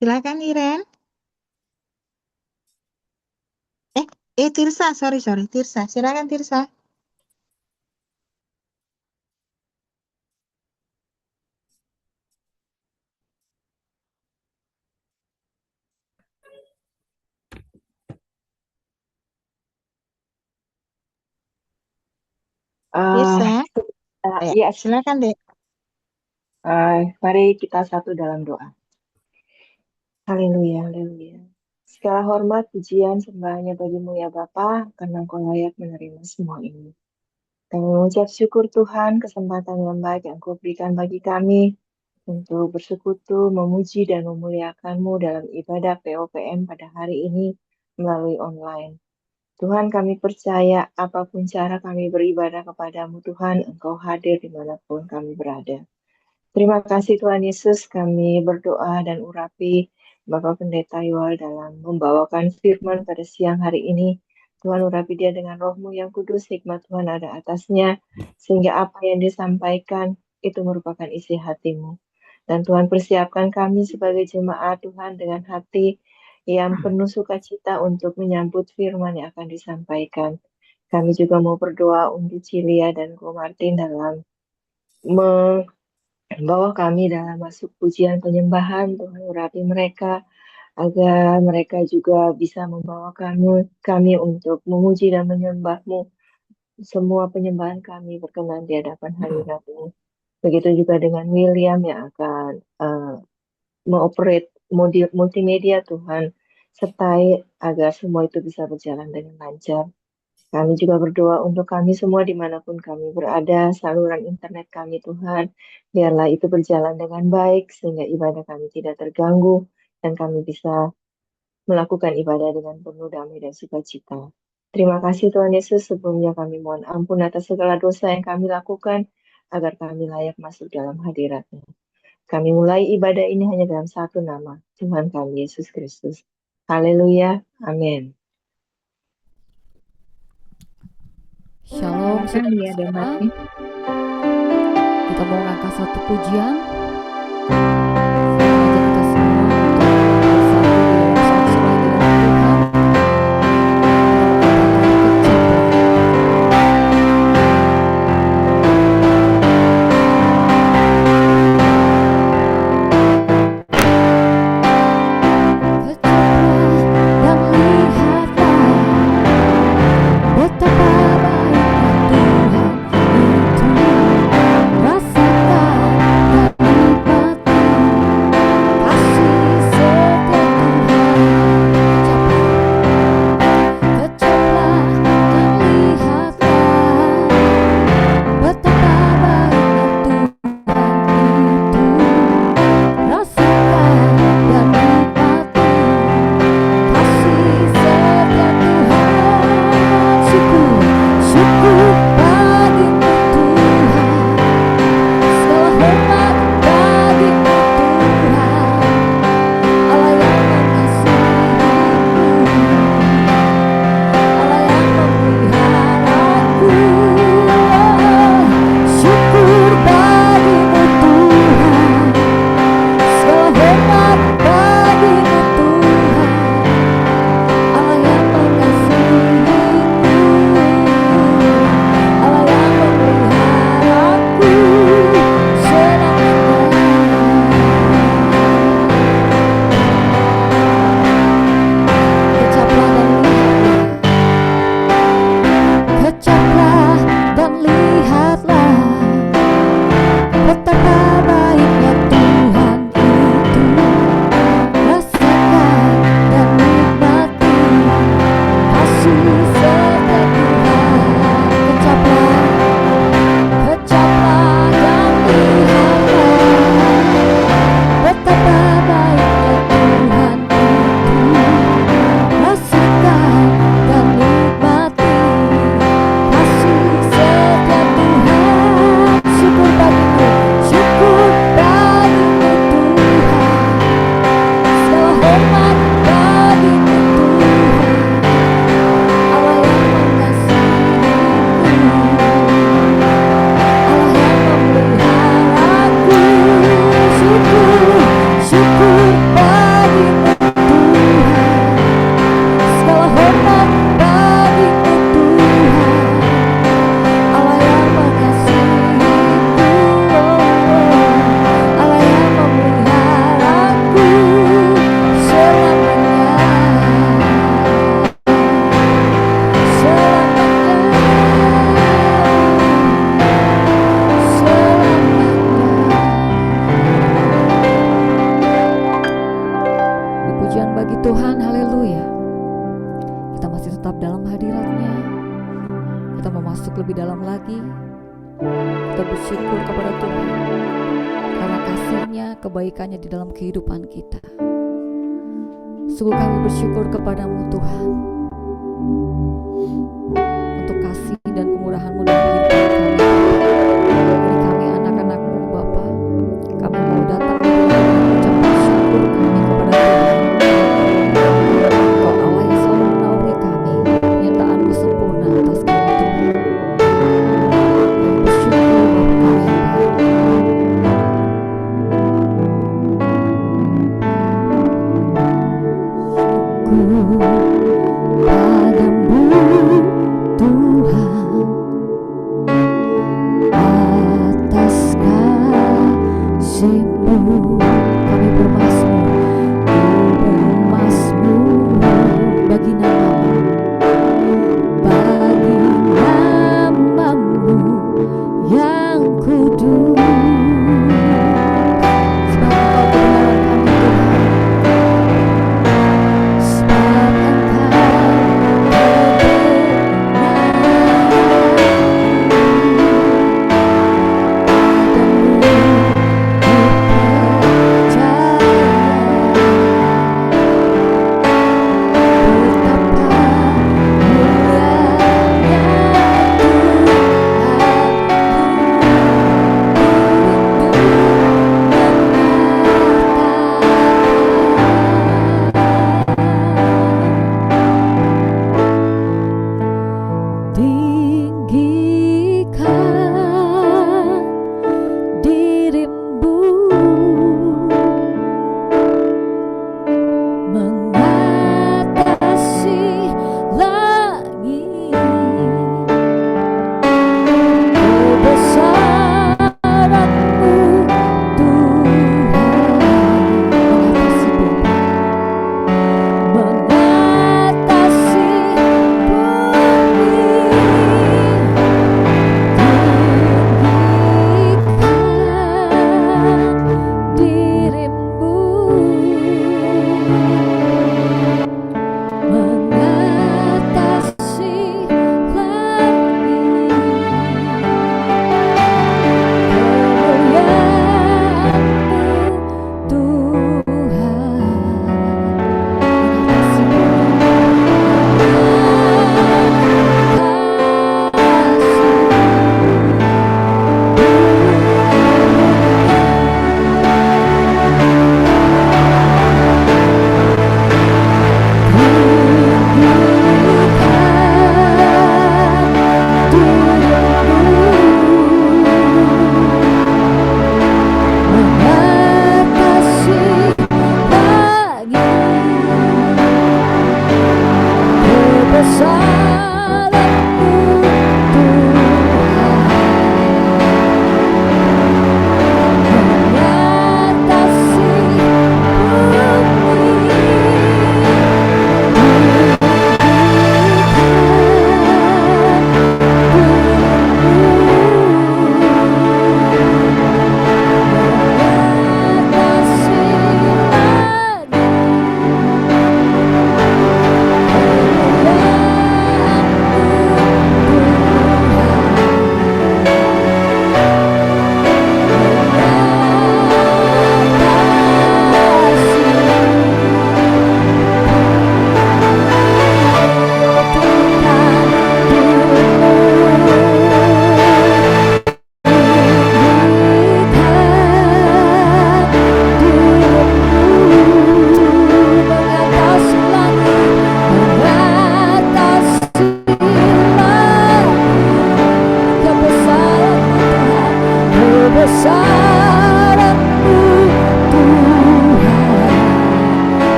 Silakan Iren. Tirsa, sorry, Tirsa. Silakan Tirsa. Ah, Tirsa. yes, Silakan Dek. mari kita satu dalam doa. Haleluya, haleluya. Segala hormat, pujian, sembah hanya bagimu ya Bapa, karena Engkau layak menerima semua ini. Kami mengucap syukur Tuhan kesempatan yang baik yang Engkau berikan bagi kami untuk bersekutu, memuji dan memuliakan-Mu dalam ibadah POPM pada hari ini melalui online. Tuhan, kami percaya apapun cara kami beribadah kepadamu Tuhan, Engkau hadir dimanapun kami berada. Terima kasih Tuhan Yesus, kami berdoa dan urapi Bapak Pendeta Yual dalam membawakan firman pada siang hari ini. Tuhan urapi dia dengan roh-Mu yang kudus, hikmat Tuhan ada atasnya, sehingga apa yang disampaikan itu merupakan isi hati-Mu. Dan Tuhan persiapkan kami sebagai jemaat Tuhan dengan hati yang penuh sukacita untuk menyambut firman yang akan disampaikan. Kami juga mau berdoa untuk Cilia dan Ko Martin dalam bawa kami dalam masuk pujian penyembahan. Tuhan urapi mereka agar mereka juga bisa membawa kami untuk memuji dan menyembah-Mu. Semua penyembahan kami berkenan di hadapan hadirat-Mu. Begitu juga dengan William yang akan mengoperate multimedia Tuhan. Sertai agar semua itu bisa berjalan dengan lancar. Kami juga berdoa untuk kami semua dimanapun kami berada, saluran internet kami Tuhan, biarlah itu berjalan dengan baik sehingga ibadah kami tidak terganggu dan kami bisa melakukan ibadah dengan penuh damai dan sukacita. Terima kasih Tuhan Yesus, sebelumnya kami mohon ampun atas segala dosa yang kami lakukan, agar kami layak masuk dalam hadirat-Mu. Kami mulai ibadah ini hanya dalam satu nama, Tuhan kami Yesus Kristus. Haleluya, amin. Shalom, Silakan dia ada saudara. Martin. Kita mau ngangkat satu pujian. Saya mengajak kita semua untuk bersatu di dalam satu lagi dalam Tuhan. Kita katakan dan lihatlah betapa baiknya Tuhan itu. Rasakan dan lebih dalam lagi, kita bersyukur kepada Tuhan karena kasih-Nya, kebaikan-Nya di dalam kehidupan kita. Sungguh kami bersyukur kepadamu Tuhan untuk kasih dan kemurahan-Mu dalam kehidupan kami. Ini kami anak-anak-Mu Bapa, kami mau datang dengan ucapan syukur kami kepada Tuhan. Engkau Allah yang selalu menaungi kami, penyertaan-Mu sempurna atas kami Tuhan. Kami bersyukur Bapa kami yang baik. Padamu Tuhan atas kasih-Mu, kami bermasmur bagi nama-Mu yang kudus. Sebab Engkau kebenaran kami Tuhan, sebab Engkau kebenaran.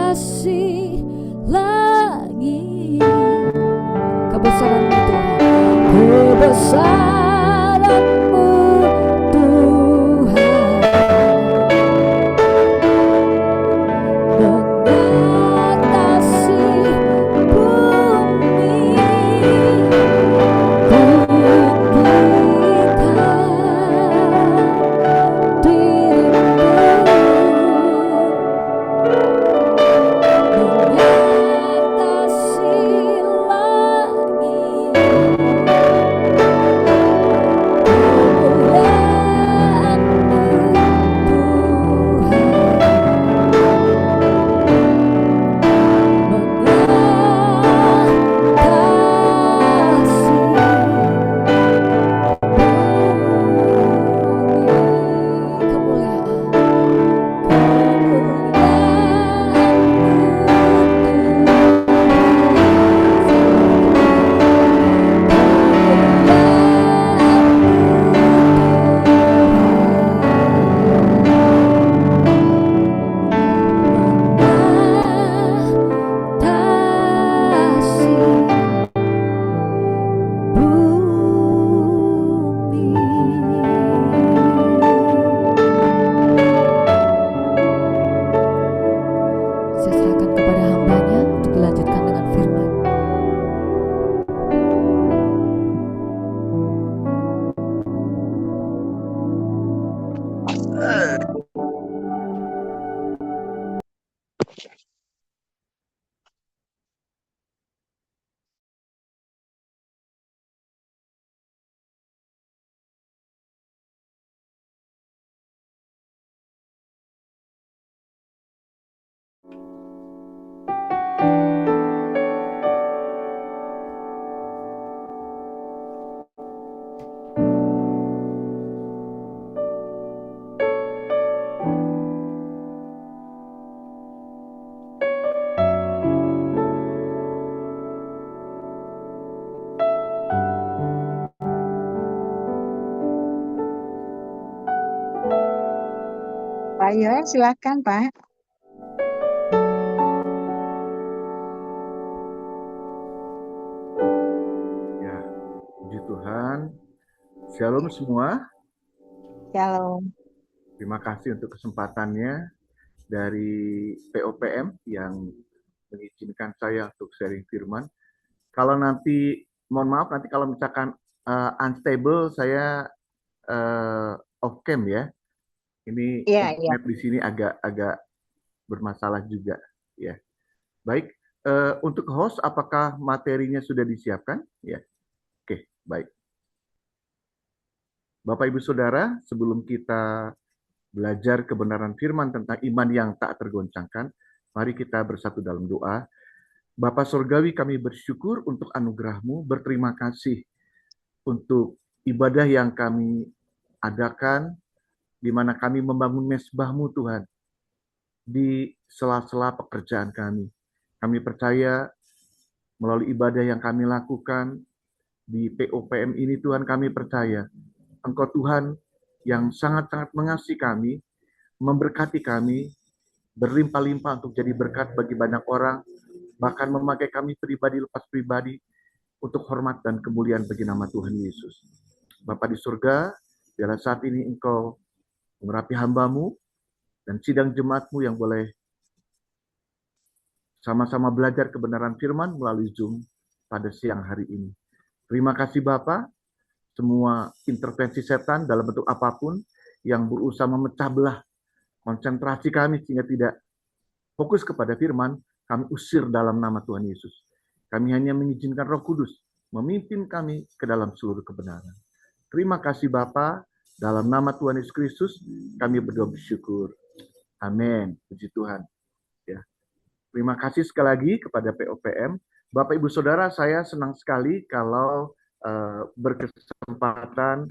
kasih langit. Kebesaran-Mu Tuhan, kebesaran-Mu Tuhan, mengatasi bumi, tinggikan Saya serahkan kepada hambanya untuk dilanjutkan dengan firman. Pak Yoel, silakan Pak. Ya, puji Tuhan. Shalom semua. Shalom. Terima kasih untuk kesempatannya dari POPM yang mengizinkan saya untuk sharing firman. Kalau nanti, mohon maaf nanti kalau misalkan unstable, saya off cam ya. Ini Iya. internet di sini agak bermasalah juga. Ya, baik. Untuk host, apakah materinya sudah disiapkan? Ya, oke, baik. Bapak Ibu Saudara, sebelum kita belajar kebenaran firman tentang iman yang tak tergoncangkan, mari kita bersatu dalam doa. Bapa Surgawi, kami bersyukur untuk anugerah-Mu, berterima kasih untuk ibadah yang kami adakan, di mana kami membangun mezbah-Mu Tuhan, di sela-sela pekerjaan kami. Kami percaya melalui ibadah yang kami lakukan di POPM ini, Tuhan, kami percaya Engkau Tuhan yang sangat-sangat mengasihi kami, memberkati kami, berlimpah-limpah untuk jadi berkat bagi banyak orang, bahkan memakai kami pribadi lepas pribadi untuk hormat dan kemuliaan bagi nama Tuhan Yesus. Bapa di surga, biarlah saat ini Engkau mengurapi hamba-Mu dan sidang jemaat-Mu yang boleh sama-sama belajar kebenaran firman melalui Zoom pada siang hari ini. Terima kasih Bapa. Semua intervensi setan dalam bentuk apapun yang berusaha memecah belah konsentrasi kami sehingga tidak fokus kepada firman, kami usir dalam nama Tuhan Yesus. Kami hanya mengizinkan Roh Kudus memimpin kami ke dalam seluruh kebenaran. Terima kasih Bapa, dalam nama Tuhan Yesus Kristus kami berdoa bersyukur. Amin. Puji Tuhan. Ya. Terima kasih sekali lagi kepada POPM. Bapak Ibu Saudara, saya senang sekali kalau berkesempatan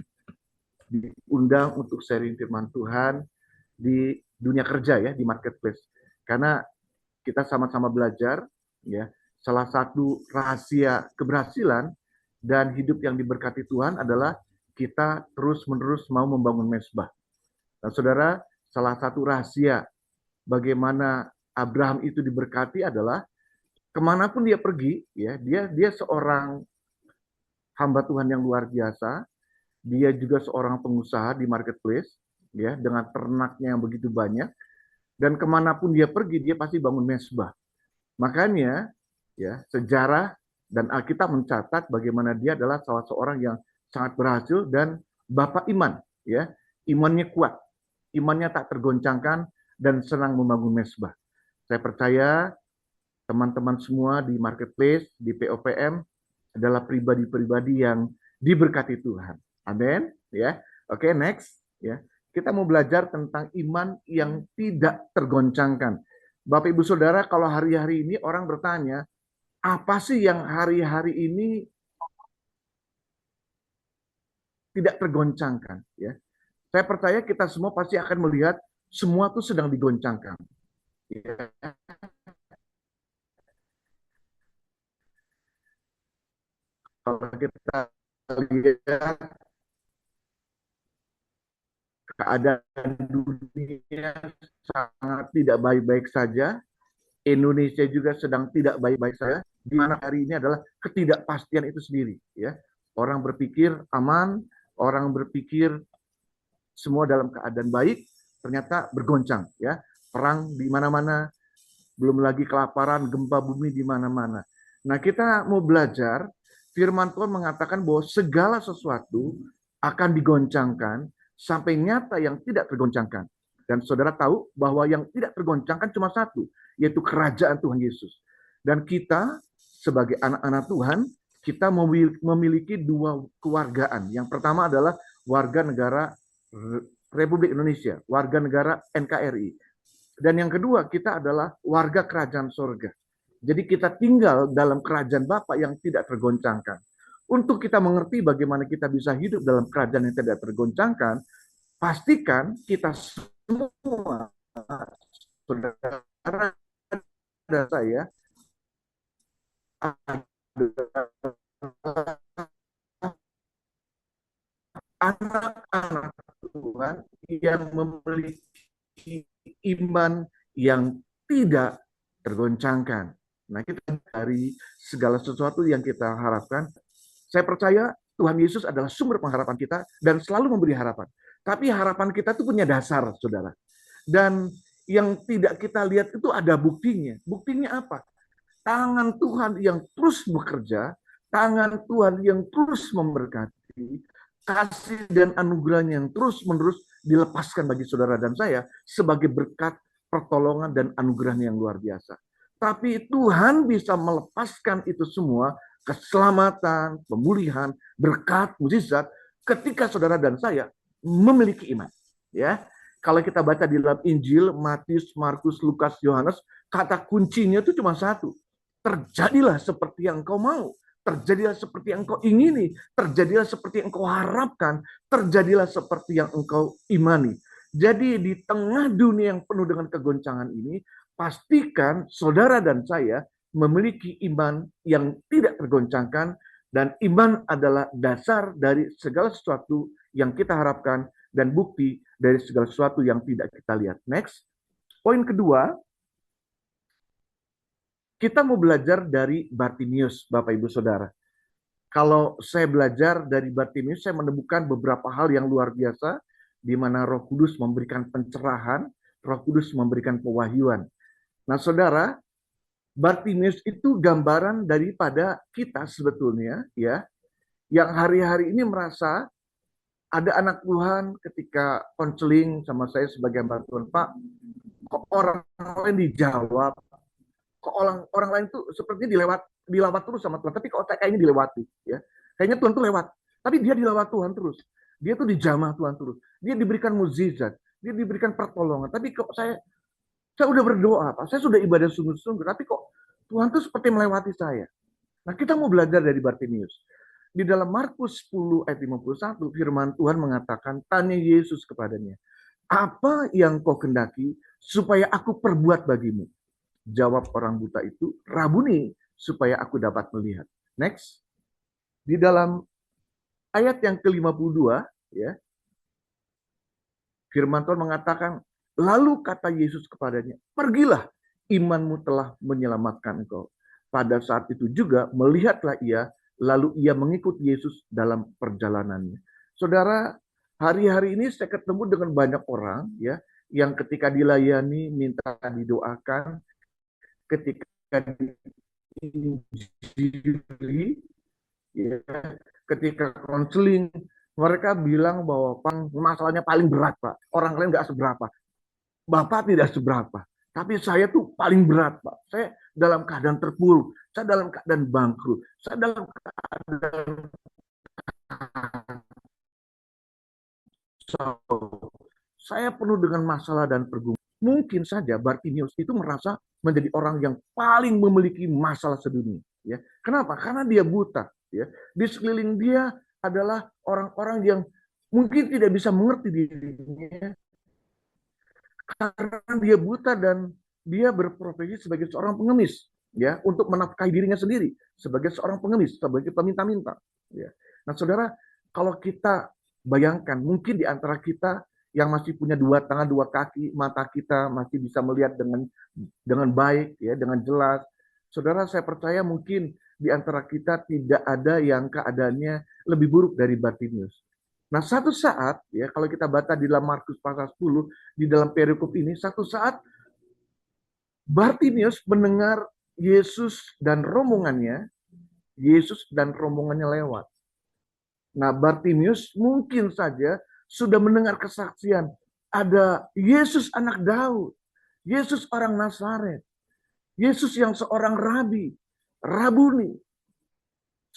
diundang untuk sharing firman Tuhan di dunia kerja ya, di marketplace. Karena kita sama-sama belajar ya, salah satu rahasia keberhasilan dan hidup yang diberkati Tuhan adalah kita terus-menerus mau membangun mezbah. Nah, Saudara, salah satu rahasia bagaimana Abraham itu diberkati adalah kemanapun dia pergi, ya, dia seorang hamba Tuhan yang luar biasa. Dia juga seorang pengusaha di marketplace, ya, dengan ternaknya yang begitu banyak. Dan kemanapun dia pergi, dia pasti bangun mesbah. Makanya, ya, sejarah dan Alkitab mencatat bagaimana dia adalah salah seorang yang sangat berhasil dan bapak iman, ya, imannya kuat, imannya tak tergoncangkan dan senang membangun mesbah. Saya percaya teman-teman semua di marketplace, di POPM adalah pribadi-pribadi yang diberkati Tuhan. Amin, ya. Oke, next, ya. Kita mau belajar tentang iman yang tidak tergoncangkan. Bapak Ibu Saudara, kalau hari-hari ini orang bertanya, apa sih yang hari-hari ini tidak tergoncangkan, ya? Saya percaya kita semua pasti akan melihat semua itu sedang digoncangkan. Ya. Kalau kita lihat keadaan dunia sangat tidak baik-baik saja, Indonesia juga sedang tidak baik-baik saja, di mana hari ini adalah ketidakpastian itu sendiri, ya. Orang berpikir aman, orang berpikir semua dalam keadaan baik, ternyata bergoncang, ya. Perang di mana-mana, belum lagi kelaparan, gempa bumi di mana-mana. Nah, kita mau belajar, firman Tuhan mengatakan bahwa segala sesuatu akan digoncangkan sampai nyata yang tidak tergoncangkan. Dan saudara tahu bahwa yang tidak tergoncangkan cuma satu, yaitu kerajaan Tuhan Yesus. Dan kita sebagai anak-anak Tuhan, kita memiliki dua kewargaan. Yang pertama adalah warga negara Republik Indonesia, warga negara NKRI. Dan yang kedua, kita adalah warga kerajaan sorga. Jadi kita tinggal dalam kerajaan Bapa yang tidak tergoncangkan. Untuk kita mengerti bagaimana kita bisa hidup dalam kerajaan yang tidak tergoncangkan, pastikan kita semua, saudara dan saya, anak-anak Tuhan yang memiliki iman yang tidak tergoncangkan. Nah, kita dari segala sesuatu yang kita harapkan, saya percaya Tuhan Yesus adalah sumber pengharapan kita dan selalu memberi harapan. Tapi harapan kita itu punya dasar, saudara. Dan yang tidak kita lihat itu ada buktinya. Buktinya apa? Tangan Tuhan yang terus bekerja, tangan Tuhan yang terus memberkati, kasih dan anugerahnya yang terus-menerus dilepaskan bagi saudara dan saya sebagai berkat, pertolongan, dan anugerahnya yang luar biasa. Tapi Tuhan bisa melepaskan itu semua, keselamatan, pemulihan, berkat, mukjizat, ketika saudara dan saya memiliki iman. Ya, kalau kita baca di dalam Injil, Matius, Markus, Lukas, Yohanes, kata kuncinya itu cuma satu. Terjadilah seperti yang engkau mau. Terjadilah seperti yang engkau ingini. Terjadilah seperti yang engkau harapkan. Terjadilah seperti yang engkau imani. Jadi di tengah dunia yang penuh dengan kegoncangan ini, pastikan saudara dan saya memiliki iman yang tidak tergoncangkan. Dan iman adalah dasar dari segala sesuatu yang kita harapkan dan bukti dari segala sesuatu yang tidak kita lihat. Next. Poin kedua, kita mau belajar dari Bartimius, Bapak Ibu Saudara. Kalau saya belajar dari Bartimius, saya menemukan beberapa hal yang luar biasa, di mana Roh Kudus memberikan pencerahan, Roh Kudus memberikan pewahyuan. Nah, saudara, Bartimius itu gambaran daripada kita sebetulnya, ya, yang hari-hari ini merasa ada anak Tuhan ketika konseling sama saya sebagai hamba Tuhan, Pak, kok orang lain dijawab, kok orang lain tuh sepertinya dilawat terus sama Tuhan, tapi kok kayaknya dilewati, ya. Kayaknya Tuhan tuh lewat, tapi dia dilawat Tuhan terus. Dia tuh dijamah Tuhan terus. Dia diberikan mukjizat, dia diberikan pertolongan, tapi kok saya udah berdoa, Pak. Saya sudah ibadah sungguh-sungguh, tapi kok Tuhan tuh seperti melewati saya. Nah, kita mau belajar dari Bartimius. Di dalam Markus 10 ayat 51, firman Tuhan mengatakan, tanya Yesus kepadanya, apa yang kau kendaki supaya aku perbuat bagimu? Jawab orang buta itu, Rabuni, supaya aku dapat melihat. Next. Di dalam ayat yang ke-52, ya, firman Tuhan mengatakan, lalu kata Yesus kepadanya, pergilah, imanmu telah menyelamatkan engkau. Pada saat itu juga melihatlah ia, lalu ia mengikut Yesus dalam perjalanannya. Saudara, hari-hari ini saya ketemu dengan banyak orang ya yang ketika dilayani minta didoakan, ketika diinjili, ya, ketika konseling, mereka bilang bahwa masalahnya paling berat, Pak. Orang lain nggak seberapa. Bapak tidak seberapa. Tapi saya tuh paling berat, Pak. Saya dalam keadaan terpuruk. Saya dalam keadaan bangkrut. Saya dalam keadaan kacau. Saya penuh dengan masalah dan pergumulan. Mungkin saja Bartimius itu merasa menjadi orang yang paling memiliki masalah sedunia. Ya. Kenapa? Karena dia buta. Ya. Di sekeliling dia adalah orang-orang yang mungkin tidak bisa mengerti dirinya karena dia buta dan dia berprofesi sebagai seorang pengemis, ya, untuk menafkahi dirinya sendiri sebagai seorang pengemis, sebagai peminta-minta. Ya. Nah, saudara, kalau kita bayangkan, mungkin di antara kita yang masih punya dua tangan, dua kaki, mata kita masih bisa melihat dengan baik, ya, dengan jelas. Saudara, saya percaya mungkin di antara kita tidak ada yang keadaannya lebih buruk dari Bartimius. Nah, satu saat, ya, kalau kita baca di dalam Markus pasal 10, di dalam perikop ini, satu saat Bartimius mendengar Yesus dan rombongannya lewat. Nah, Bartimius mungkin saja sudah mendengar kesaksian, ada Yesus anak Daud, Yesus orang Nazaret, Yesus yang seorang rabuni,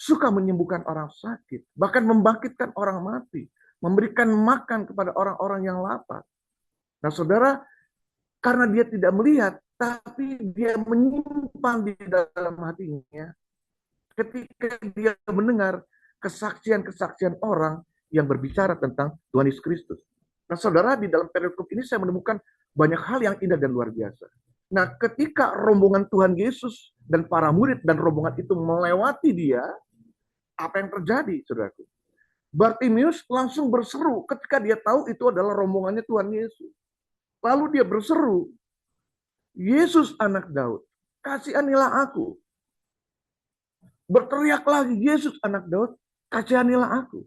suka menyembuhkan orang sakit, bahkan membangkitkan orang mati, memberikan makan kepada orang-orang yang lapar. Nah, saudara, karena dia tidak melihat, tapi dia menyimpan di dalam hatinya, ketika dia mendengar kesaksian-kesaksian orang yang berbicara tentang Tuhan Yesus Kristus. Nah, saudara, di dalam perikop ini saya menemukan banyak hal yang indah dan luar biasa. Nah, ketika rombongan Tuhan Yesus dan para murid dan rombongan itu melewati dia, apa yang terjadi, saudaraku? Bartimius langsung berseru ketika dia tahu itu adalah rombongannya Tuhan Yesus. Lalu dia berseru, Yesus anak Daud, kasihanilah aku. Berteriak lagi, Yesus anak Daud, kasihanilah aku.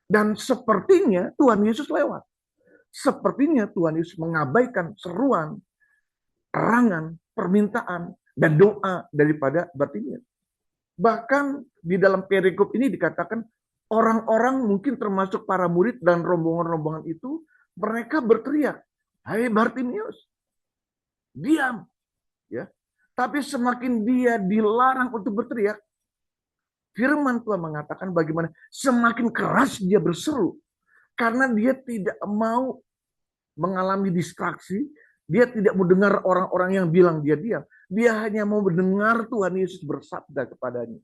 Dan sepertinya Tuhan Yesus lewat. Sepertinya Tuhan Yesus mengabaikan seruan, erangan, permintaan, dan doa daripada Bartimius. Bahkan di dalam perikop ini dikatakan orang-orang mungkin termasuk para murid dan rombongan-rombongan itu, mereka berteriak, "Hai Bartimius, diam." Ya. Tapi semakin dia dilarang untuk berteriak, firman Tuhan mengatakan bagaimana semakin keras dia berseru karena dia tidak mau mengalami distraksi, dia tidak mau dengar orang-orang yang bilang dia diam. Dia hanya mau mendengar Tuhan Yesus bersabda kepadanya.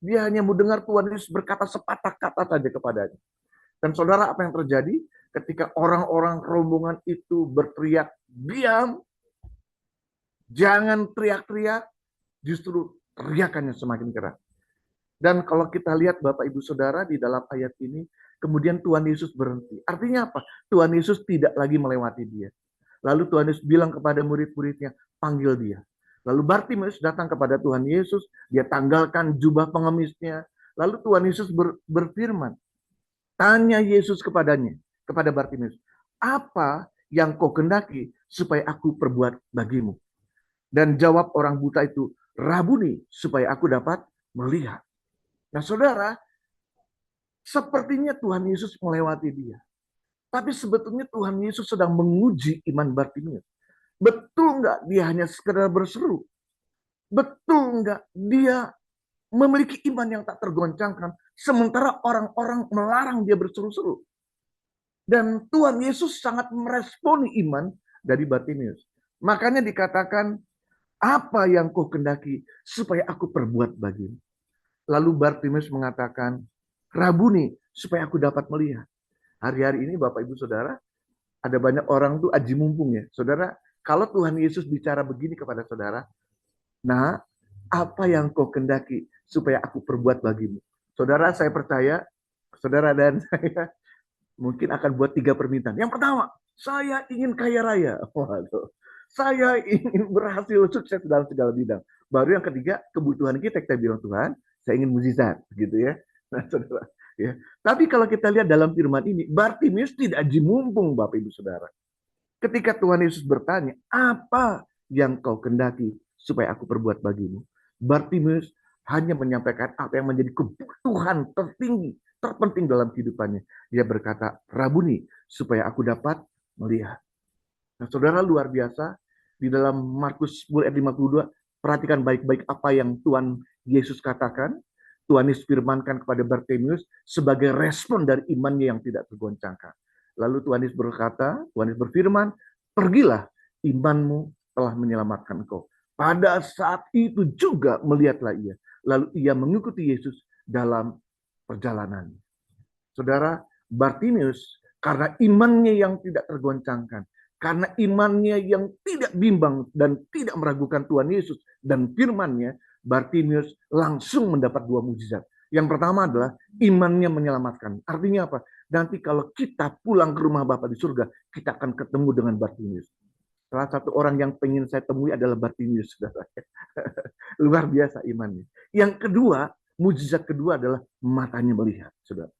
Dia hanya mau dengar Tuhan Yesus berkata sepatah kata saja kepadanya. Dan saudara, apa yang terjadi ketika orang-orang rombongan itu berteriak, diam, jangan teriak-teriak, justru teriakannya semakin keras. Dan kalau kita lihat Bapak Ibu Saudara di dalam ayat ini, kemudian Tuhan Yesus berhenti. Artinya apa? Tuhan Yesus tidak lagi melewati dia. Lalu Tuhan Yesus bilang kepada murid-muridnya, panggil dia. Lalu Bartimius datang kepada Tuhan Yesus, dia tanggalkan jubah pengemisnya. Lalu Tuhan Yesus berfirman, tanya Yesus kepadanya, kepada Bartimius, apa yang kau kehendaki supaya aku perbuat bagimu? Dan jawab orang buta itu, Rabuni, supaya aku dapat melihat. Nah, saudara, sepertinya Tuhan Yesus melewati dia. Tapi sebetulnya Tuhan Yesus sedang menguji iman Bartimius. Betul nggak dia hanya sekedar berseru? Betul nggak dia memiliki iman yang tak tergoncangkan, sementara orang-orang melarang dia berseru-seru? Dan Tuhan Yesus sangat meresponi iman dari Bartimius. Makanya dikatakan, apa yang kau kehendaki supaya aku perbuat bagimu? Lalu Bartimius mengatakan, Rabuni, supaya aku dapat melihat. Hari-hari ini Bapak Ibu Saudara, ada banyak orang tuh aji mumpung ya. Saudara, kalau Tuhan Yesus bicara begini kepada saudara, nah, apa yang kau kehendaki supaya aku perbuat bagimu? Saudara, saya percaya, saudara dan saya mungkin akan buat 3 permintaan. Yang pertama, saya ingin kaya raya. Waduh. Saya ingin berhasil sukses dalam segala bidang. Baru yang ketiga, kebutuhan kita bilang Tuhan, saya ingin mukjizat, gitu ya. Nah, saudara, ya. Tapi kalau kita lihat dalam firman ini, Bartimius tidak aji mumpung, Bapak Ibu Saudara. Ketika Tuhan Yesus bertanya, apa yang kau kendaki supaya aku perbuat bagimu? Bartimius hanya menyampaikan apa yang menjadi kebutuhan tertinggi, terpenting dalam kehidupannya. Dia berkata, Rabuni, supaya aku dapat melihat. Nah, saudara, luar biasa. Di dalam Markus 10 ayat 52, perhatikan baik-baik apa yang Tuhan Yesus katakan. Tuhan Yesus firmankan kepada Bartimius sebagai respon dari imannya yang tidak tergoncangkan. Lalu Tuhan Yesus berkata, Tuhan Yesus berfirman, pergilah, imanmu telah menyelamatkan engkau. Pada saat itu juga melihatlah ia. Lalu ia mengikuti Yesus dalam perjalanan. Saudara, Bartimius karena imannya yang tidak tergoncangkan, karena imannya yang tidak bimbang dan tidak meragukan Tuhan Yesus dan firman-Nya, Bartimius langsung mendapat dua mukjizat. Yang pertama adalah imannya menyelamatkan. Artinya apa? Nanti kalau kita pulang ke rumah Bapa di surga, kita akan ketemu dengan Bartimius. Salah satu orang yang pengen saya temui adalah Bartimius, saudara. Luar biasa imannya. Yang kedua, mukjizat kedua adalah matanya melihat, saudara.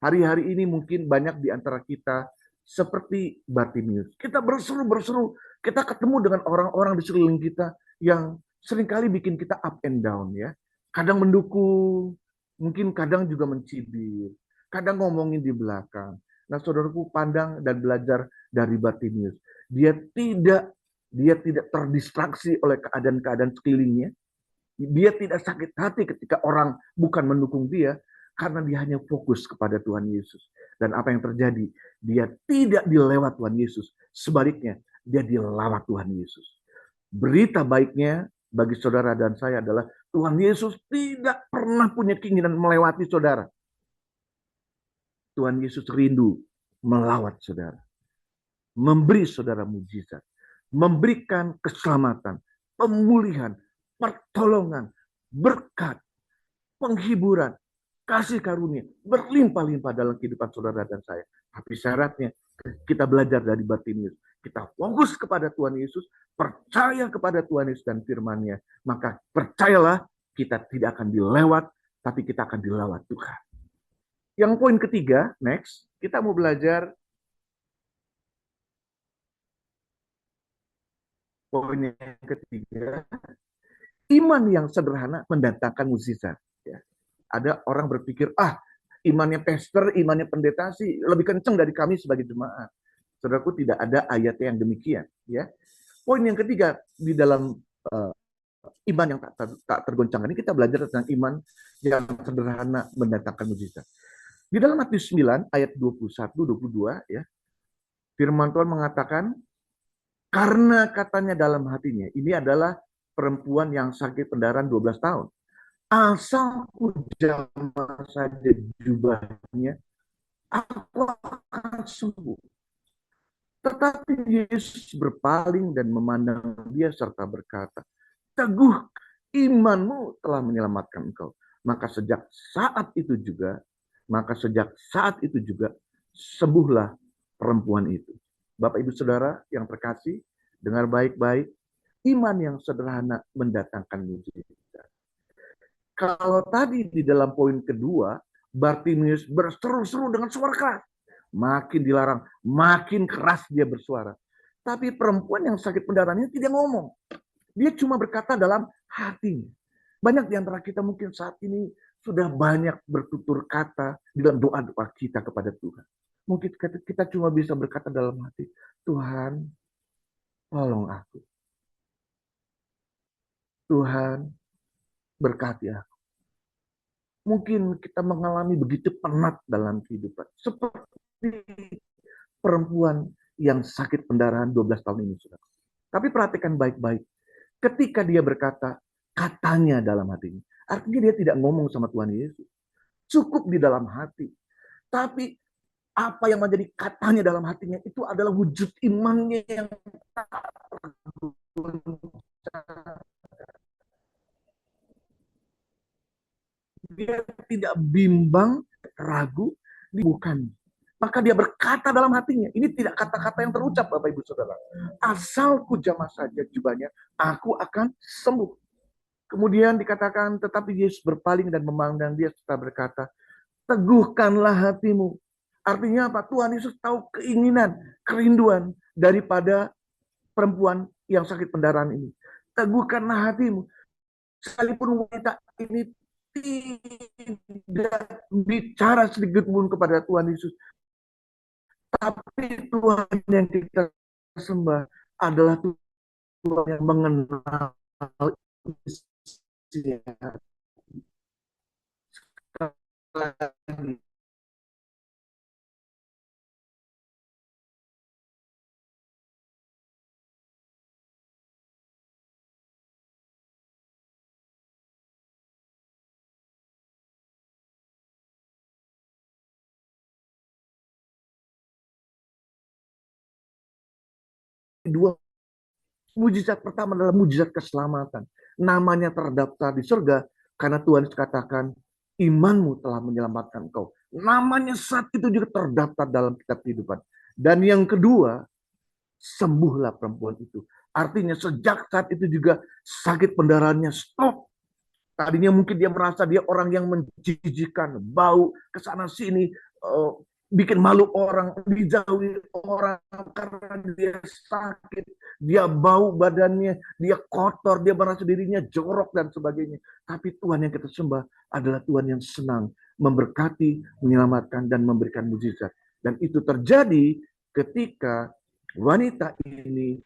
Hari-hari ini mungkin banyak di antara kita seperti Bartimius. Kita berseru-berseru, kita ketemu dengan orang-orang di sekeliling kita yang seringkali bikin kita up and down ya. Kadang mendukung, mungkin kadang juga mencibir, kadang ngomongin di belakang. Nah, saudaraku, pandang dan belajar dari Bartimius. Dia tidak terdistraksi oleh keadaan-keadaan sekelilingnya. Dia tidak sakit hati ketika orang bukan mendukung dia, karena dia hanya fokus kepada Tuhan Yesus. Dan apa yang terjadi? Dia tidak dilewat Tuhan Yesus. Sebaliknya, dia dilawat Tuhan Yesus. Berita baiknya bagi saudara dan saya adalah Tuhan Yesus tidak pernah punya keinginan melewati saudara. Tuhan Yesus rindu melawat saudara. Memberi saudara mujizat. Memberikan keselamatan, pemulihan, pertolongan, berkat, penghiburan, kasih karunia, berlimpah-limpah dalam kehidupan saudara dan saya. Tapi syaratnya kita belajar dari Bartimius. Kita fokus kepada Tuhan Yesus, percaya kepada Tuhan Yesus dan firman-Nya. Maka percayalah kita tidak akan dilewat, tapi kita akan dilawat Tuhan. Yang poin ketiga, next, kita mau belajar poin yang ketiga, iman yang sederhana mendatangkan mukjizat. Ya. Ada orang berpikir, imannya pastor, imannya pendeta sih lebih kencang dari kami sebagai jemaat. Saudaraku, tidak ada ayatnya yang demikian. Ya. Poin yang ketiga di dalam iman yang tak tergoncangkan ini, kita belajar tentang iman yang sederhana mendatangkan mukjizat. Di dalam Matius 9 ayat 21-22 ya, firman Tuhan mengatakan, karena katanya dalam hatinya, ini adalah perempuan yang sakit pendarahan 12 tahun. Asal ku jamah saja jubahnya, aku akan sembuh. Tetapi Yesus berpaling dan memandang dia serta berkata, teguh, imanmu telah menyelamatkan engkau. Maka sejak saat itu juga sembuhlah perempuan itu. Bapak Ibu Saudara yang terkasih, dengar baik-baik, iman yang sederhana mendatangkan mujizat. Kalau tadi di dalam poin kedua, Bartimius berseru-seru dengan suara keras. Makin dilarang, makin keras dia bersuara. Tapi perempuan yang sakit pendarahannya tidak ngomong. Dia cuma berkata dalam hatinya. Banyak di antara kita mungkin saat ini sudah banyak bertutur kata di dalam doa-doa kita kepada Tuhan. Mungkin kita cuma bisa berkata dalam hati, Tuhan, tolong aku. Tuhan, berkati aku. Mungkin kita mengalami begitu penat dalam kehidupan. Seperti perempuan yang sakit pendarahan 12 tahun ini. Saudara. Tapi perhatikan baik-baik. Ketika dia berkata, katanya dalam hatinya. Artinya dia tidak ngomong sama Tuhan Yesus. Cukup di dalam hati. Tapi apa yang menjadi katanya dalam hatinya itu adalah wujud imannya yang dia tidak bimbang, ragu, bukan. Maka dia berkata berkata dalam hatinya. Ini tidak kata-kata yang terucap, Bapak Ibu Saudara. Asal ku jamah saja jubahnya, aku akan sembuh. Kemudian dikatakan, tetapi Yesus berpaling dan memandang dia serta berkata, teguhkanlah hatimu. Artinya apa? Tuhan Yesus tahu keinginan, kerinduan daripada perempuan yang sakit pendarahan ini. Teguhkanlah hatimu. Sekalipun wanita ini tidak bicara sedikit pun kepada Tuhan Yesus, tapi Tuhan yang kita sembah adalah Tuhan yang mengenal isi hati. Dua mujizat pertama adalah mujizat keselamatan. Namanya terdaftar di surga karena Tuhan katakan imanmu telah menyelamatkan kau. Namanya saat itu juga terdaftar dalam kitab kehidupan. Dan yang kedua, sembuhlah perempuan itu. Artinya sejak saat itu juga sakit pendarahannya stop. Tadinya mungkin dia merasa dia orang yang menjijikan, bau kesana sini, bikin malu orang, dijauhi orang karena dia sakit, dia bau badannya, dia kotor, dia merasa dirinya jorok dan sebagainya. Tapi Tuhan yang kita sembah adalah Tuhan yang senang memberkati, menyelamatkan, dan memberikan mujizat. Dan itu terjadi ketika wanita ini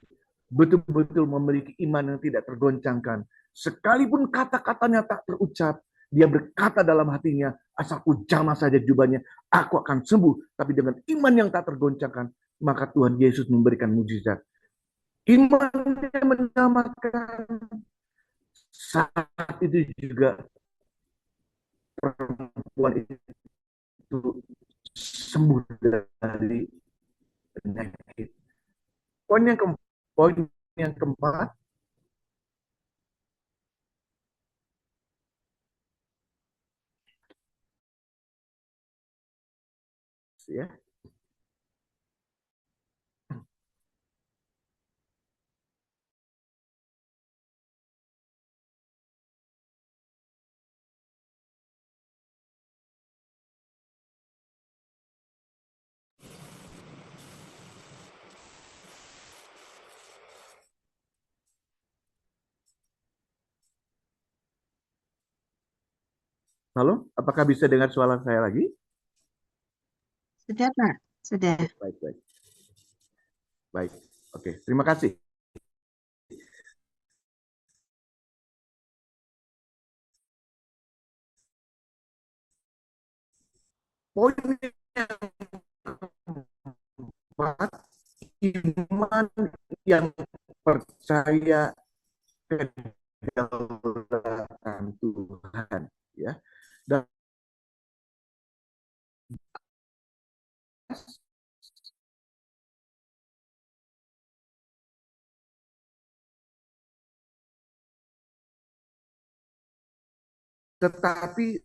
betul-betul memiliki iman yang tidak tergoncangkan. Sekalipun kata-katanya tak terucap, dia berkata dalam hatinya, asalku jamah saja jubahnya, aku akan sembuh. Tapi dengan iman yang tak tergoncangkan, maka Tuhan Yesus memberikan mujizat. Iman yang menyelamatkan. Saat itu juga perempuan itu sembuh dari penyakit. Poin yang keempat, ya. Halo, apakah bisa dengar suara saya lagi? Sudah, Pak. Sudah. Baik, baik. Baik, oke. Terima kasih. Poin yang keempat, iman yang percaya kedaulatan Tuhan, ya. Dan tetapi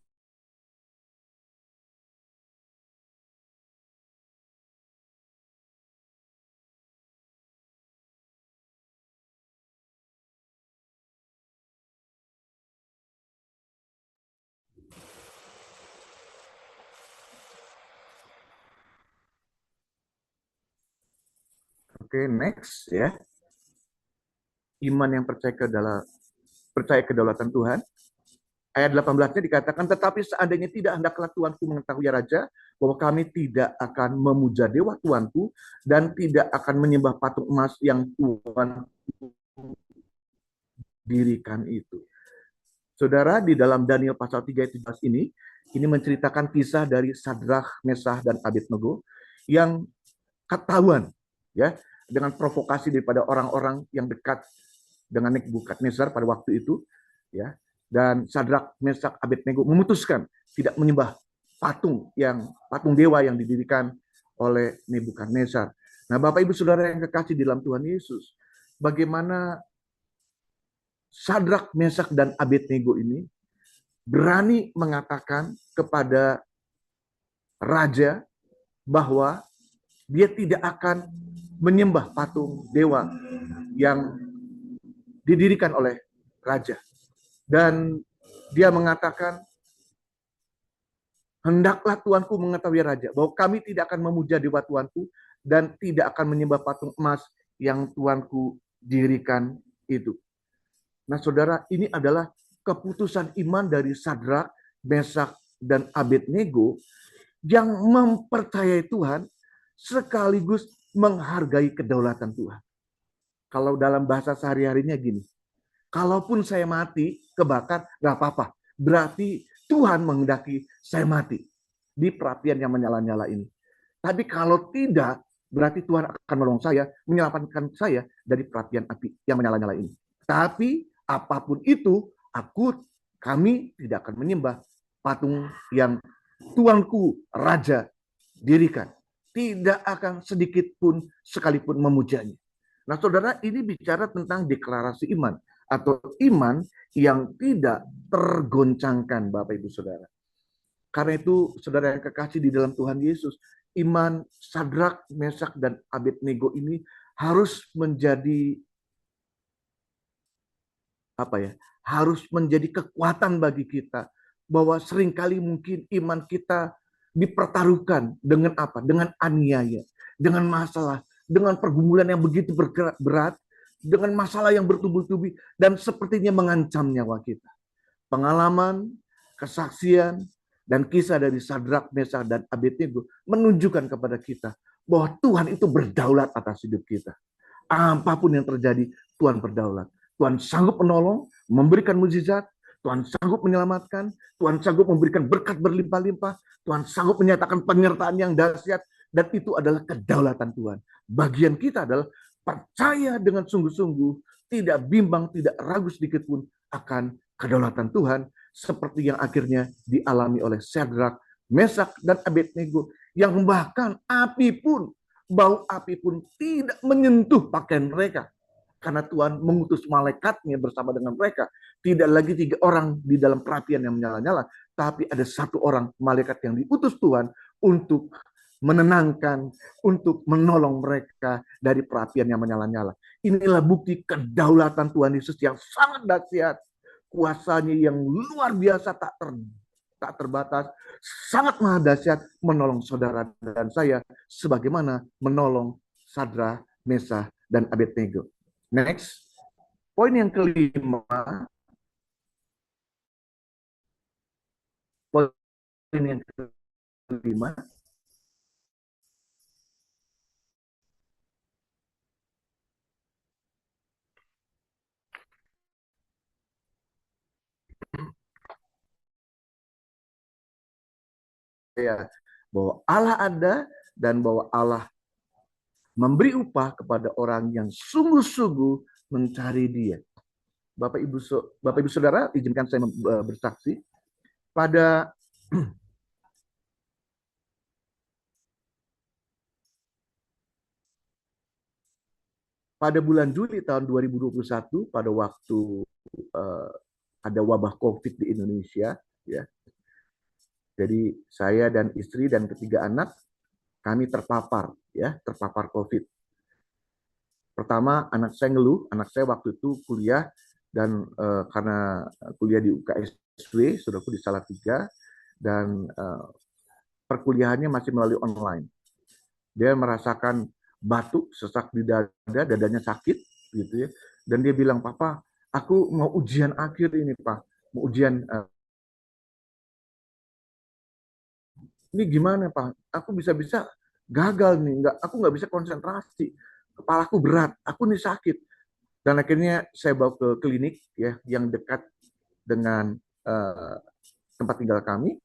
oke, next ya. Iman yang percaya kedaulatan Tuhan. Ayat 18-nya dikatakan, tetapi seandainya tidak hendaklah Tuanku mengetahui ya Raja, bahwa kami tidak akan memuja dewa Tuanku dan tidak akan menyembah patung emas yang Tuhan dirikan itu. Saudara, di dalam Daniel pasal 3 ayat 17 ini menceritakan kisah dari Sadrak, Mesah, dan Abednego yang ketahuan ya dengan provokasi daripada orang-orang yang dekat dengan Nebukadnezar pada waktu itu, ya. Dan Sadrak, Mesak, Abednego memutuskan tidak menyembah patung dewa yang didirikan oleh Nebukadnezar. Nah, Bapak Ibu Saudara yang kekasih di dalam Tuhan Yesus, bagaimana Sadrak, Mesak, dan Abednego ini berani mengatakan kepada raja bahwa Dia tidak akan menyembah patung dewa yang didirikan oleh raja. Dan dia mengatakan, hendaklah tuanku mengetahui raja, bahwa kami tidak akan memuja dewa tuanku dan tidak akan menyembah patung emas yang tuanku dirikan itu. Nah saudara, ini adalah keputusan iman dari Sadrak, Mesak, dan Abednego yang mempercayai Tuhan sekaligus menghargai kedaulatan Tuhan. Kalau dalam bahasa sehari-harinya gini, kalaupun saya mati, kebakar, gak apa-apa. Berarti Tuhan menghendaki saya mati di perapian yang menyala-nyala ini. Tapi kalau tidak, berarti Tuhan akan menolong saya, menyelamatkan saya dari perapian api yang menyala-nyala ini. Tapi apapun itu, kami tidak akan menyembah patung yang tuanku raja dirikan. Tidak akan sedikit pun sekalipun memujanya. Nah saudara, ini bicara tentang deklarasi iman atau iman yang tidak tergoncangkan, Bapak Ibu Saudara. Karena itu, saudara yang kekasih di dalam Tuhan Yesus, iman Sadrak, Mesak, dan Abednego ini harus menjadi harus menjadi kekuatan bagi kita, bahwa seringkali mungkin iman kita dipertaruhkan dengan apa? Dengan aniaya, dengan masalah, dengan pergumulan yang begitu berat, dengan masalah yang bertubi-tubi dan sepertinya mengancam nyawa kita. Pengalaman, kesaksian, dan kisah dari Sadrak, Mesak, dan Abednego menunjukkan kepada kita bahwa Tuhan itu berdaulat atas hidup kita. Apapun yang terjadi, Tuhan berdaulat. Tuhan sanggup menolong, memberikan mukjizat, Tuhan sanggup menyelamatkan, Tuhan sanggup memberikan berkat berlimpah-limpah, Tuhan sanggup menyatakan penyertaan yang dahsyat, dan itu adalah kedaulatan Tuhan. Bagian kita adalah percaya dengan sungguh-sungguh, tidak bimbang, tidak ragu sedikit pun akan kedaulatan Tuhan, seperti yang akhirnya dialami oleh Sadrak, Mesak, dan Abednego, yang bahkan bau api pun tidak menyentuh pakaian mereka. Karena Tuhan mengutus malaikatnya bersama dengan mereka. Tidak lagi 3 orang di dalam perapian yang menyala-nyala, tapi ada 1 orang malaikat yang diutus Tuhan untuk menenangkan, untuk menolong mereka dari perapian yang menyala-nyala. Inilah bukti kedaulatan Tuhan Yesus yang sangat dahsyat. Kuasanya yang luar biasa, tak terbatas, sangat maha dahsyat menolong saudara dan saya, sebagaimana menolong Sadrak, Mesak, dan Abednego. Next, poin yang kelima. Poin yang kelima. Bahwa Allah ada dan bahwa Allah memberi upah kepada orang yang sungguh-sungguh mencari Dia. Bapak Ibu Saudara, izinkan saya bersaksi pada bulan Juli tahun 2021, pada waktu ada wabah COVID di Indonesia, ya. Jadi saya dan istri dan ketiga anak kami terpapar COVID. Pertama, anak saya ngeluh. Anak saya waktu itu kuliah dan karena kuliah di UKSW, saudaraku di Salatiga, dan perkuliahannya masih melalui online. Dia merasakan batuk, sesak di dada, dadanya sakit, gitu ya. Dan dia bilang, "Papa, aku mau ujian akhir ini, Pak. Mau ujian ini gimana, Pak? Aku bisa-bisa gagal nih, aku nggak bisa konsentrasi, kepalaku berat, aku nih sakit." Dan akhirnya saya bawa ke klinik ya yang dekat dengan tempat tinggal kami,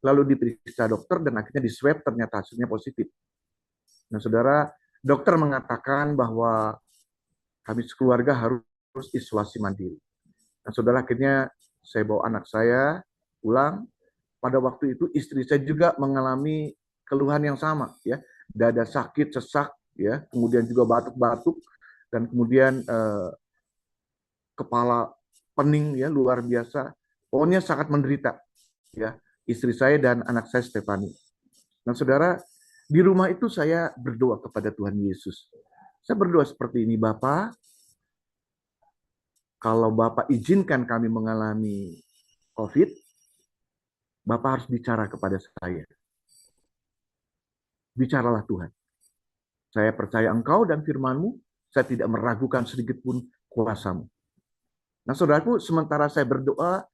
lalu diperiksa dokter dan akhirnya di swab, ternyata hasilnya positif. Nah, saudara, dokter mengatakan bahwa kami sekeluarga harus isolasi mandiri. Nah, saudara, akhirnya saya bawa anak saya pulang. Pada waktu itu istri saya juga mengalami keluhan yang sama, ya, dada sakit, sesak, ya, kemudian juga batuk-batuk, dan kemudian kepala pening, ya, luar biasa. Pokoknya sangat menderita, ya, istri saya dan anak saya Stefani. Nah, saudara, Di rumah itu saya berdoa kepada Tuhan Yesus. Saya berdoa seperti ini, Bapa, kalau Bapak izinkan kami mengalami COVID, Bapak harus bicara kepada saya. Bicaralah Tuhan. Saya percaya Engkau dan firman-Mu, saya tidak meragukan sedikit pun kuasa-Mu. Nah, saudaraku, sementara saya berdoa,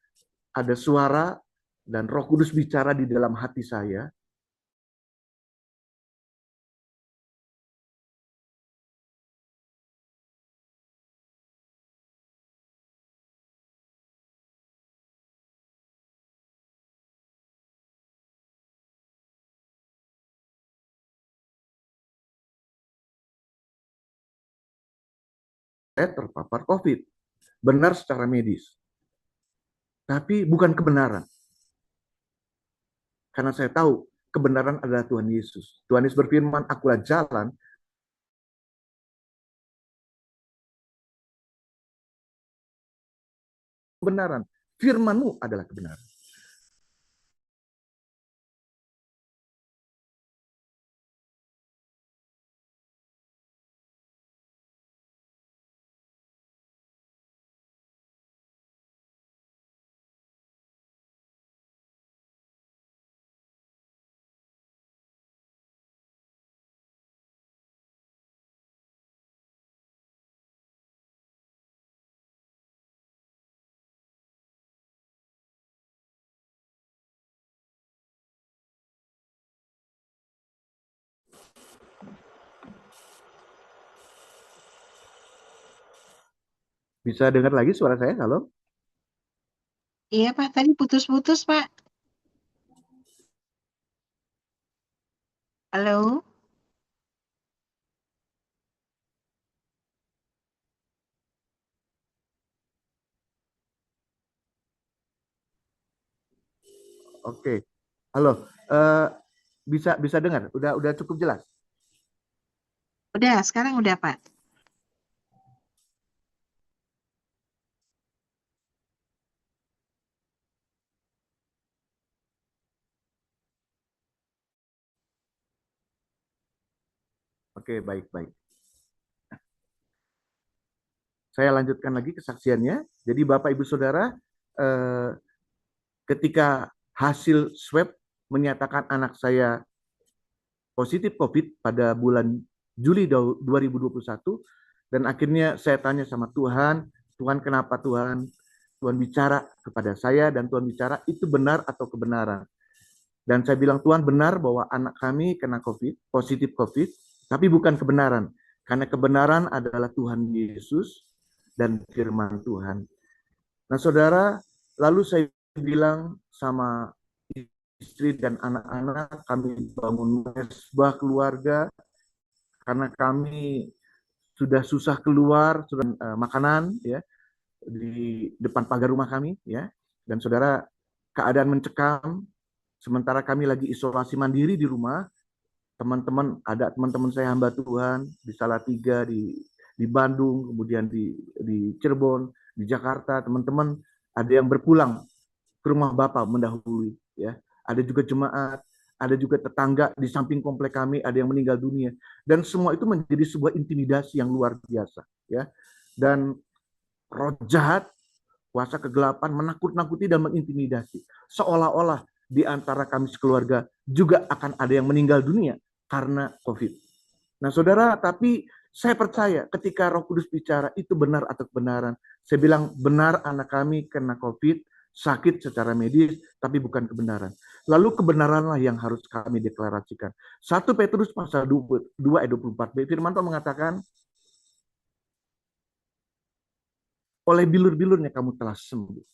ada suara dan Roh Kudus bicara di dalam hati saya. Saya terpapar COVID. Benar secara medis. Tapi bukan kebenaran. Karena saya tahu kebenaran adalah Tuhan Yesus. Tuhan Yesus berfirman, akulah jalan, kebenaran. Firman-Mu adalah kebenaran. Bisa dengar lagi suara saya? Halo? Iya, Pak. Tadi putus-putus, Pak. Halo? Oke. Halo. Eh, bisa dengar? Udah cukup jelas? Udah, sekarang udah, Pak. Oke, baik. Saya lanjutkan lagi kesaksiannya. Jadi Bapak Ibu Saudara, ketika hasil swab menyatakan anak saya positif COVID pada bulan Juli 2021, dan akhirnya saya tanya sama Tuhan, Tuhan kenapa Tuhan? Tuhan bicara kepada saya dan Tuhan bicara itu benar atau kebenaran. Dan saya bilang Tuhan benar bahwa anak kami kena COVID, positif COVID, tapi bukan kebenaran. Karena kebenaran adalah Tuhan Yesus dan firman Tuhan. Nah saudara, lalu saya bilang sama istri dan anak-anak, kami bangun mesbah keluarga, karena kami sudah susah keluar, sudah makanan ya di depan pagar rumah kami ya. Dan saudara, keadaan mencekam, sementara kami lagi isolasi mandiri di rumah. Ada teman-teman saya hamba Tuhan di Salatiga, di Bandung, kemudian di Cirebon, di Jakarta, teman-teman ada yang berpulang ke rumah Bapak mendahului ya. Ada juga jemaat, ada juga tetangga di samping komplek kami ada yang meninggal dunia, dan semua itu menjadi sebuah intimidasi yang luar biasa ya. Dan roh jahat, kuasa kegelapan menakut-nakuti dan mengintimidasi, seolah-olah di antara kami sekeluarga juga akan ada yang meninggal dunia karena COVID. Nah saudara, tapi saya percaya ketika Roh Kudus bicara itu benar atau kebenaran. Saya bilang benar anak kami kena COVID, sakit secara medis, tapi bukan kebenaran. Lalu kebenaranlah yang harus kami deklarasikan. 1 Petrus pasal 2 ayat 24. Firman Tuhan mengatakan, oleh bilur-bilurnya kamu telah sembuh.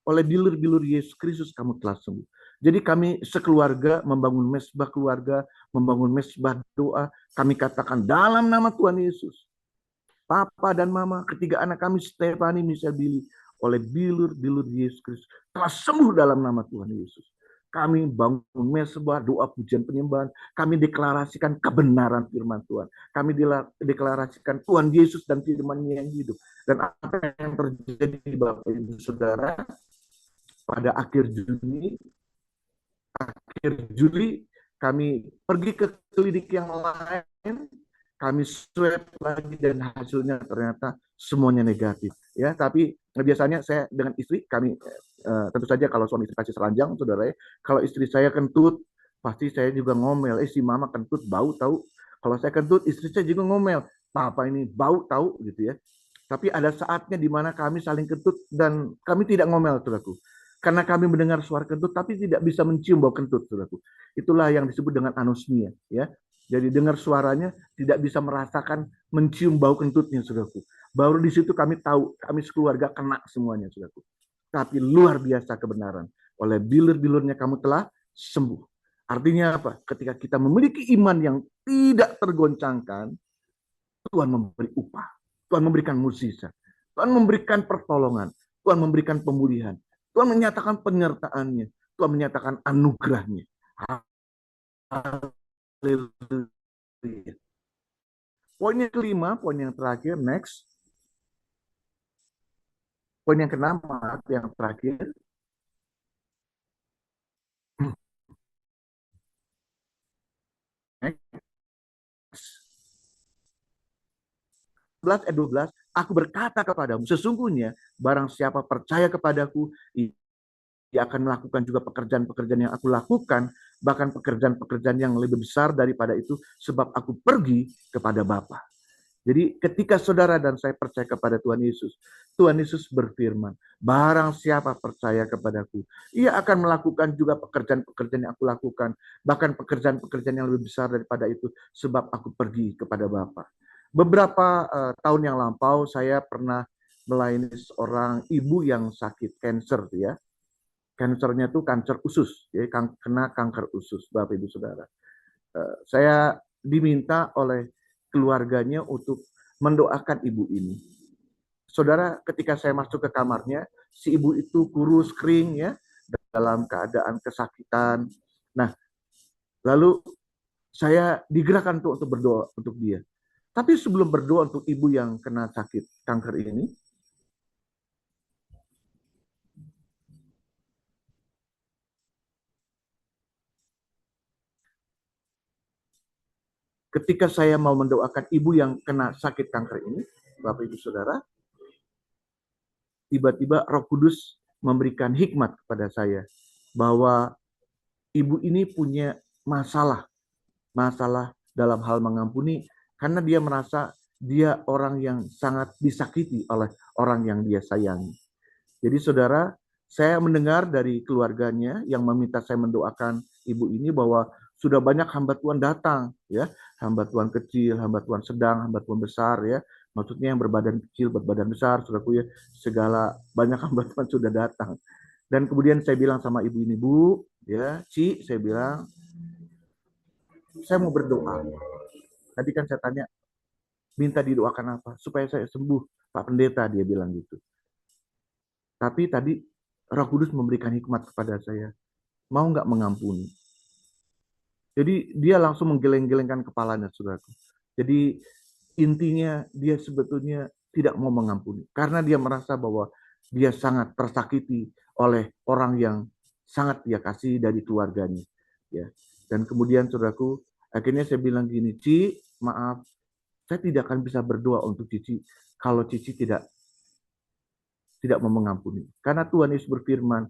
Oleh bilur-bilur Yesus Kristus kamu telah sembuh. Jadi kami sekeluarga membangun mesbah keluarga, membangun mesbah doa. Kami katakan dalam nama Tuhan Yesus. Papa dan Mama, ketiga anak kami Stefani, Michelle, Billy, oleh bilur-bilur Yesus Kristus telah sembuh dalam nama Tuhan Yesus. Kami bangun mesbah, doa, pujian, penyembahan. Kami deklarasikan kebenaran firman Tuhan. Kami deklarasikan Tuhan Yesus dan firman-Nya yang hidup. Dan apa yang terjadi Bapak Ibu Saudara, pada akhir Juli kami pergi ke klinik yang lain, kami swab lagi dan hasilnya ternyata semuanya negatif. Ya, tapi biasanya saya dengan istri kami tentu saja kalau suami istri kasih seranjang, saudara ya, kalau istri saya kentut, pasti saya juga ngomel. Si mama kentut bau tahu. Kalau saya kentut, istri saya juga ngomel. Papa ini bau tahu gitu ya. Tapi ada saatnya di mana kami saling kentut dan kami tidak ngomel, saudaraku. Karena kami mendengar suara kentut tapi tidak bisa mencium bau kentut, saudaraku. Itulah yang disebut dengan anosmia, ya. Jadi dengar suaranya tidak bisa merasakan mencium bau kentutnya, saudaraku. Baru di situ kami tahu, kami sekeluarga kena semuanya, saudaraku. Tapi luar biasa kebenaran. Oleh bilur-bilurnya kamu telah sembuh. Artinya apa? Ketika kita memiliki iman yang tidak tergoncangkan, Tuhan memberi upah. Tuhan memberikan mukjizat. Tuhan memberikan pertolongan. Tuhan memberikan pemulihan. Tuhan menyatakan penyertaannya. Tuhan menyatakan anugerahnya. Haleluya. Poin yang kelima, poin yang terakhir, next. Poin yang keenam, yang terakhir. Next. 11 ayat 12, aku berkata kepadamu, sesungguhnya barang siapa percaya kepadaku, ia akan melakukan juga pekerjaan-pekerjaan yang aku lakukan, bahkan pekerjaan-pekerjaan yang lebih besar daripada itu, sebab aku pergi kepada Bapa. Jadi ketika saudara dan saya percaya kepada Tuhan Yesus berfirman, barang siapa percaya kepadaku, ia akan melakukan juga pekerjaan-pekerjaan yang aku lakukan, bahkan pekerjaan-pekerjaan yang lebih besar daripada itu, sebab aku pergi kepada Bapa. Beberapa tahun yang lampau saya pernah melayani seorang ibu yang sakit kanker, ya. Kankernya itu kanker usus, ya, kena kanker usus, Bapak Ibu Saudara. Saya diminta oleh keluarganya untuk mendoakan ibu ini. Saudara, ketika saya masuk ke kamarnya, si ibu itu kurus, kering, ya, dalam keadaan kesakitan. Nah, lalu saya digerakkan untuk berdoa untuk dia. Tapi sebelum berdoa untuk ibu yang kena sakit kanker ini, ketika saya mau mendoakan ibu yang kena sakit kanker ini, Bapak Ibu Saudara, tiba-tiba Roh Kudus memberikan hikmat kepada saya bahwa ibu ini punya masalah dalam hal mengampuni karena dia merasa dia orang yang sangat disakiti oleh orang yang dia sayangi. Jadi saudara, saya mendengar dari keluarganya yang meminta saya mendoakan ibu ini bahwa sudah banyak hamba Tuhan datang, ya, hamba Tuhan kecil, hamba Tuhan sedang, hamba Tuhan besar, ya, maksudnya yang berbadan kecil, berbadan besar, saudaraku ya, segala banyak hamba Tuhan sudah datang. Dan kemudian saya bilang sama ibu ini, Bu, ya, Ci, saya bilang, saya mau berdoa. Tadi kan saya tanya, minta didoakan apa? Supaya saya sembuh, Pak Pendeta, dia bilang gitu. Tapi tadi Roh Kudus memberikan hikmat kepada saya, mau nggak mengampuni? Jadi dia langsung menggeleng-gelengkan kepalanya, saudaraku. Jadi intinya dia sebetulnya tidak mau mengampuni. Karena dia merasa bahwa dia sangat tersakiti oleh orang yang sangat dia kasih dari keluarganya. Ya. Dan kemudian saudaraku, akhirnya saya bilang gini, Ci, maaf, saya tidak akan bisa berdoa untuk Cici kalau Cici tidak mau mengampuni. Karena Tuhan Yesus berfirman,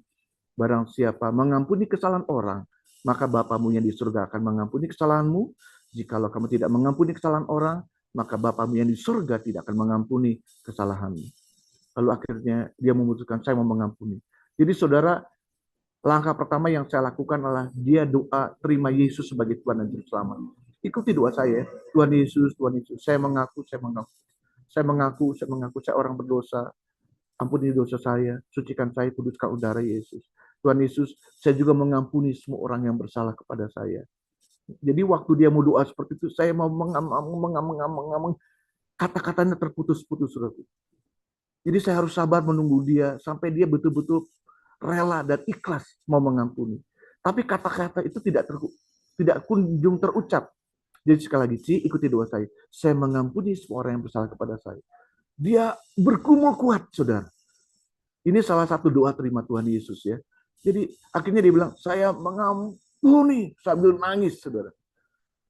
barang siapa mengampuni kesalahan orang, maka Bapamu yang di surga akan mengampuni kesalahanmu. Jikalau kamu tidak mengampuni kesalahan orang, maka Bapamu yang di surga tidak akan mengampuni kesalahanmu. Lalu akhirnya dia memutuskan, saya mau mengampuni. Jadi saudara, langkah pertama yang saya lakukan adalah dia doa terima Yesus sebagai Tuhan dan Juru Selamat. Ikuti doa saya, Tuhan Yesus, saya mengaku, saya orang berdosa. Ampuni dosa saya, sucikan saya, kuduskan udara Yesus. Tuhan Yesus, saya juga mengampuni semua orang yang bersalah kepada saya. Jadi waktu dia mau doa seperti itu, saya mau mengamang, kata-katanya terputus-putus. Jadi saya harus sabar menunggu dia, sampai dia betul-betul rela dan ikhlas mau mengampuni. Tapi kata-kata itu tidak kunjung terucap. Jadi sekali lagi, Ci, ikuti doa saya. Saya mengampuni semua orang yang bersalah kepada saya. Dia bergumul kuat, saudara. Ini salah satu doa terima Tuhan Yesus, ya. Jadi akhirnya dia bilang, saya nih sambil nangis, saudara.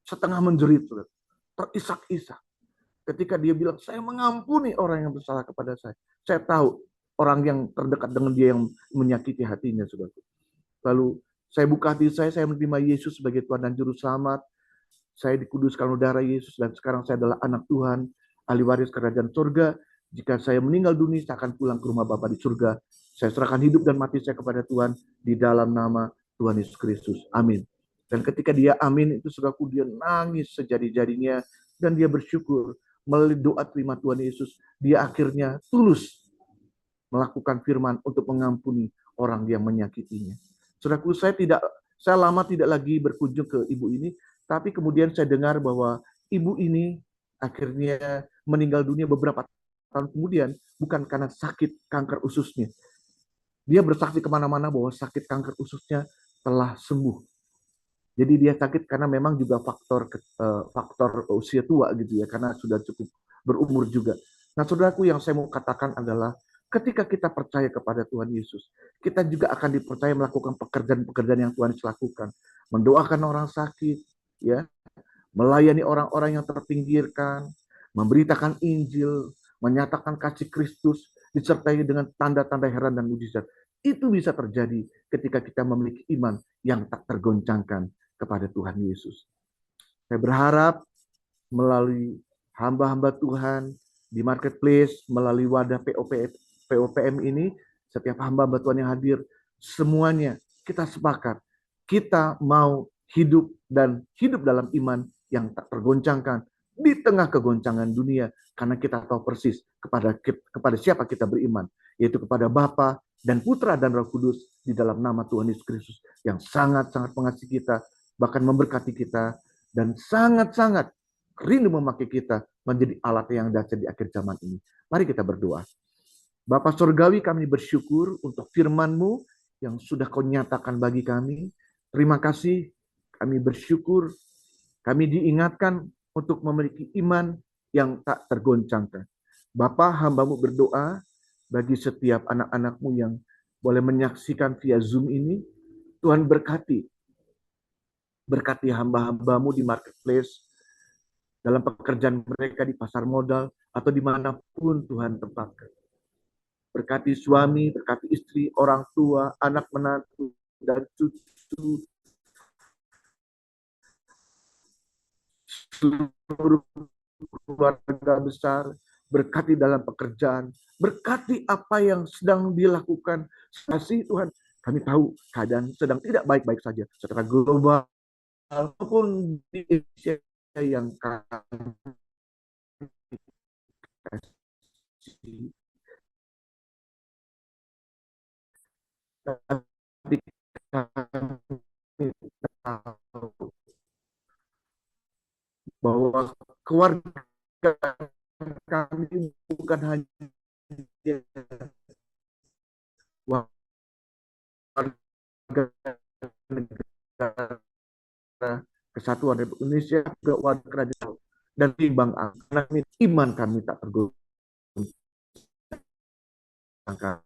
Setengah menjerit, saudara. Terisak-isak. Ketika dia bilang, saya mengampuni orang yang bersalah kepada saya. Saya tahu orang yang terdekat dengan dia yang menyakiti hatinya, saudara. Lalu saya buka hati saya menerima Yesus sebagai Tuhan dan Juru Selamat. Saya dikuduskan oleh darah Yesus dan sekarang saya adalah anak Tuhan, ahli waris kerajaan surga. Jika saya meninggal dunia, saya akan pulang ke rumah Bapa di surga. Saya serahkan hidup dan mati saya kepada Tuhan di dalam nama Tuhan Yesus Kristus. Amin. Dan ketika dia amin, itu saudaraku, dia nangis sejadi-jadinya dan dia bersyukur melalui doa terima Tuhan Yesus. Dia akhirnya tulus melakukan firman untuk mengampuni orang yang menyakitinya. Saudaraku, saya lama tidak lagi berkunjung ke ibu ini, tapi kemudian saya dengar bahwa ibu ini akhirnya meninggal dunia beberapa tahun kemudian, bukan karena sakit kanker ususnya. Dia bersaksi kemana-mana bahwa sakit kanker ususnya telah sembuh. Jadi dia sakit karena memang juga faktor usia tua gitu ya, karena sudah cukup berumur juga. Nah, saudaraku, yang saya mau katakan adalah ketika kita percaya kepada Tuhan Yesus, kita juga akan dipercaya melakukan pekerjaan-pekerjaan yang Tuhan Yesus lakukan. Mendoakan orang sakit, ya, melayani orang-orang yang terpinggirkan, memberitakan Injil, menyatakan kasih Kristus, disertai dengan tanda-tanda heran dan mujizat. Itu bisa terjadi ketika kita memiliki iman yang tak tergoncangkan kepada Tuhan Yesus. Saya berharap melalui hamba-hamba Tuhan di marketplace, melalui wadah POPM ini, setiap hamba-hamba Tuhan yang hadir, semuanya kita sepakat, kita mau hidup dalam iman yang tak tergoncangkan di tengah kegoncangan dunia, karena kita tahu persis kepada siapa kita beriman, yaitu kepada Bapa dan Putra dan Roh Kudus di dalam nama Tuhan Yesus Kristus yang sangat-sangat mengasihi kita, bahkan memberkati kita, dan sangat-sangat rindu memakai kita menjadi alat yang dahsyat di akhir zaman ini. Mari kita berdoa. Bapa Surgawi, kami bersyukur untuk firman-Mu yang sudah Kau nyatakan bagi kami. Terima kasih, kami bersyukur, kami diingatkan untuk memiliki iman yang tak tergoncangkan. Bapa, hamba-Mu berdoa bagi setiap anak-anak-Mu yang boleh menyaksikan via Zoom ini. Tuhan berkati hamba-hamba-Mu di marketplace, dalam pekerjaan mereka di pasar modal, atau dimanapun Tuhan tempatkan. Berkati suami, berkati istri, orang tua, anak menantu, dan cucu, seluruh keluarga besar. Berkati dalam pekerjaan, berkati apa yang sedang dilakukan. Kasih Tuhan, kami tahu keadaan sedang tidak baik-baik saja secara global maupun di Indonesia yang kami kasih. Tapi kami tahu bahwa keluarga kami bukan hanya warga negara Kesatuan Republik Indonesia, juga warga kerajaan dan timbang karena iman kami tak tergoncangkan.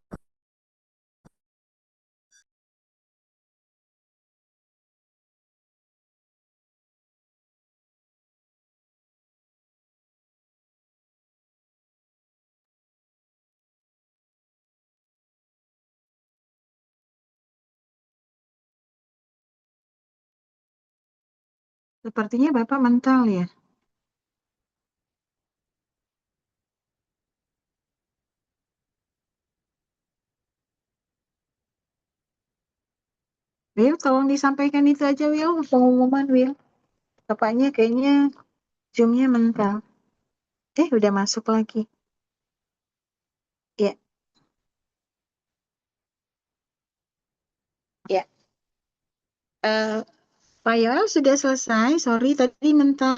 Sepertinya Bapak mental ya. Will, tolong disampaikan itu aja, Will, pengumuman, Will. Bapaknya kayaknya Zoom-nya mental. Udah masuk lagi. Ya, ya. Pak Yoel sudah selesai. Sorry, tadi mental.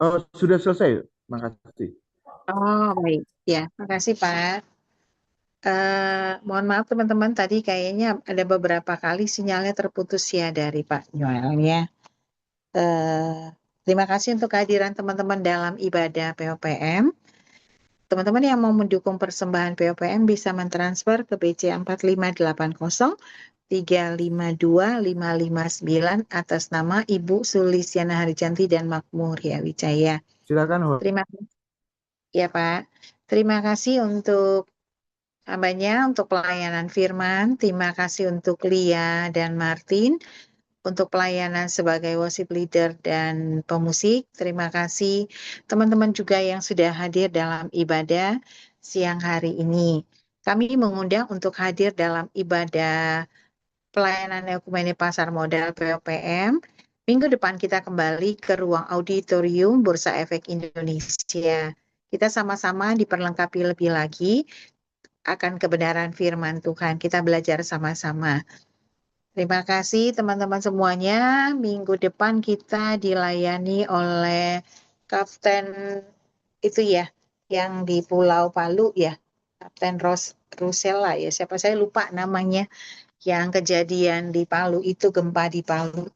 Oh, sudah selesai. Makasih. Oh, baik. Ya, makasih Pak. Mohon maaf teman-teman, tadi kayaknya ada beberapa kali sinyalnya terputus ya dari Pak Yoel ya. Terima kasih untuk kehadiran teman-teman dalam ibadah POPM. Teman-teman yang mau mendukung persembahan POPM bisa mentransfer ke BC 4580 352559 atas nama Ibu Sulistiana Harijanti dan Makmur ya Wijaya. Silakan. Terima kasih ya Pak. Terima kasih untuk hambanya untuk pelayanan firman. Terima kasih untuk Lia dan Martin untuk pelayanan sebagai worship leader dan pemusik. Terima kasih teman-teman juga yang sudah hadir dalam ibadah siang hari ini. Kami mengundang untuk hadir dalam ibadah pelayanan Ekumene Pasar Modal POPM. Minggu depan kita kembali ke ruang auditorium Bursa Efek Indonesia. Kita sama-sama diperlengkapi lebih lagi akan kebenaran firman Tuhan. Kita belajar sama-sama. Terima kasih teman-teman semuanya. Minggu depan kita dilayani oleh Kapten itu ya, yang di Pulau Palu ya, Kapten Rusella ya. Siapa saya lupa namanya, yang kejadian di Palu itu gempa di Palu.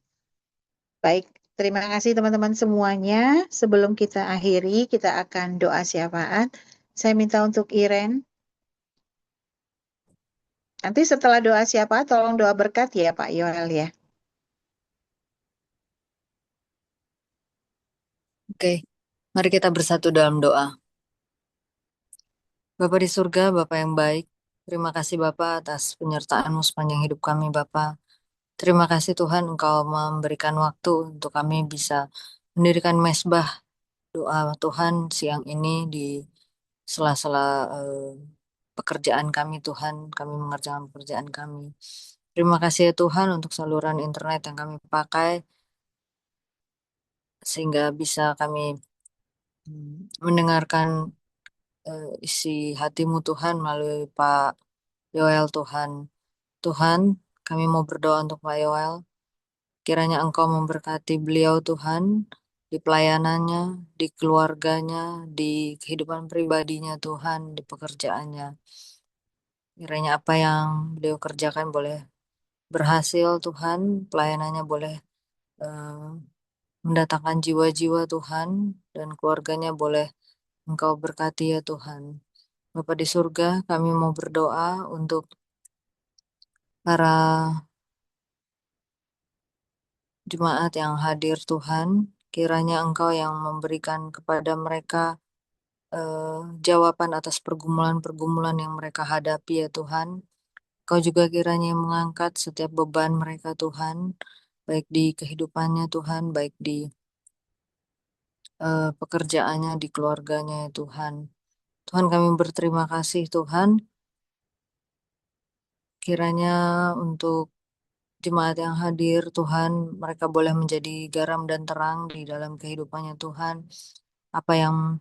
Baik, terima kasih teman-teman semuanya. Sebelum kita akhiri, kita akan doa syafaat. Saya minta untuk Iren. Nanti setelah doa syafaat, tolong doa berkat ya Pak Yoel ya. Oke, mari kita bersatu dalam doa. Bapa di surga, Bapa yang baik, terima kasih Bapa atas penyertaan-Mu sepanjang hidup kami Bapa. Terima kasih Tuhan Engkau memberikan waktu untuk kami bisa mendirikan mesbah doa Tuhan siang ini di sela-sela pekerjaan kami Tuhan, kami mengerjakan pekerjaan kami. Terima kasih ya Tuhan untuk saluran internet yang kami pakai sehingga bisa kami mendengarkan isi hati-Mu Tuhan melalui Pak Yoel Tuhan. Tuhan, kami mau berdoa untuk Pak Yoel. Kiranya Engkau memberkati beliau Tuhan di pelayanannya, di keluarganya, di kehidupan pribadinya Tuhan, di pekerjaannya. Kiranya apa yang beliau kerjakan boleh berhasil Tuhan, pelayanannya boleh mendatangkan jiwa-jiwa Tuhan, dan keluarganya boleh Engkau berkati ya Tuhan. Bapa di surga, kami mau berdoa untuk para jemaat yang hadir Tuhan. Kiranya Engkau yang memberikan kepada mereka jawaban atas pergumulan-pergumulan yang mereka hadapi ya Tuhan. Kau juga kiranya yang mengangkat setiap beban mereka Tuhan, baik di kehidupannya Tuhan, baik di pekerjaannya, di keluarganya ya Tuhan. Tuhan kami berterima kasih Tuhan, kiranya untuk jemaat yang hadir Tuhan, mereka boleh menjadi garam dan terang di dalam kehidupannya Tuhan. Apa yang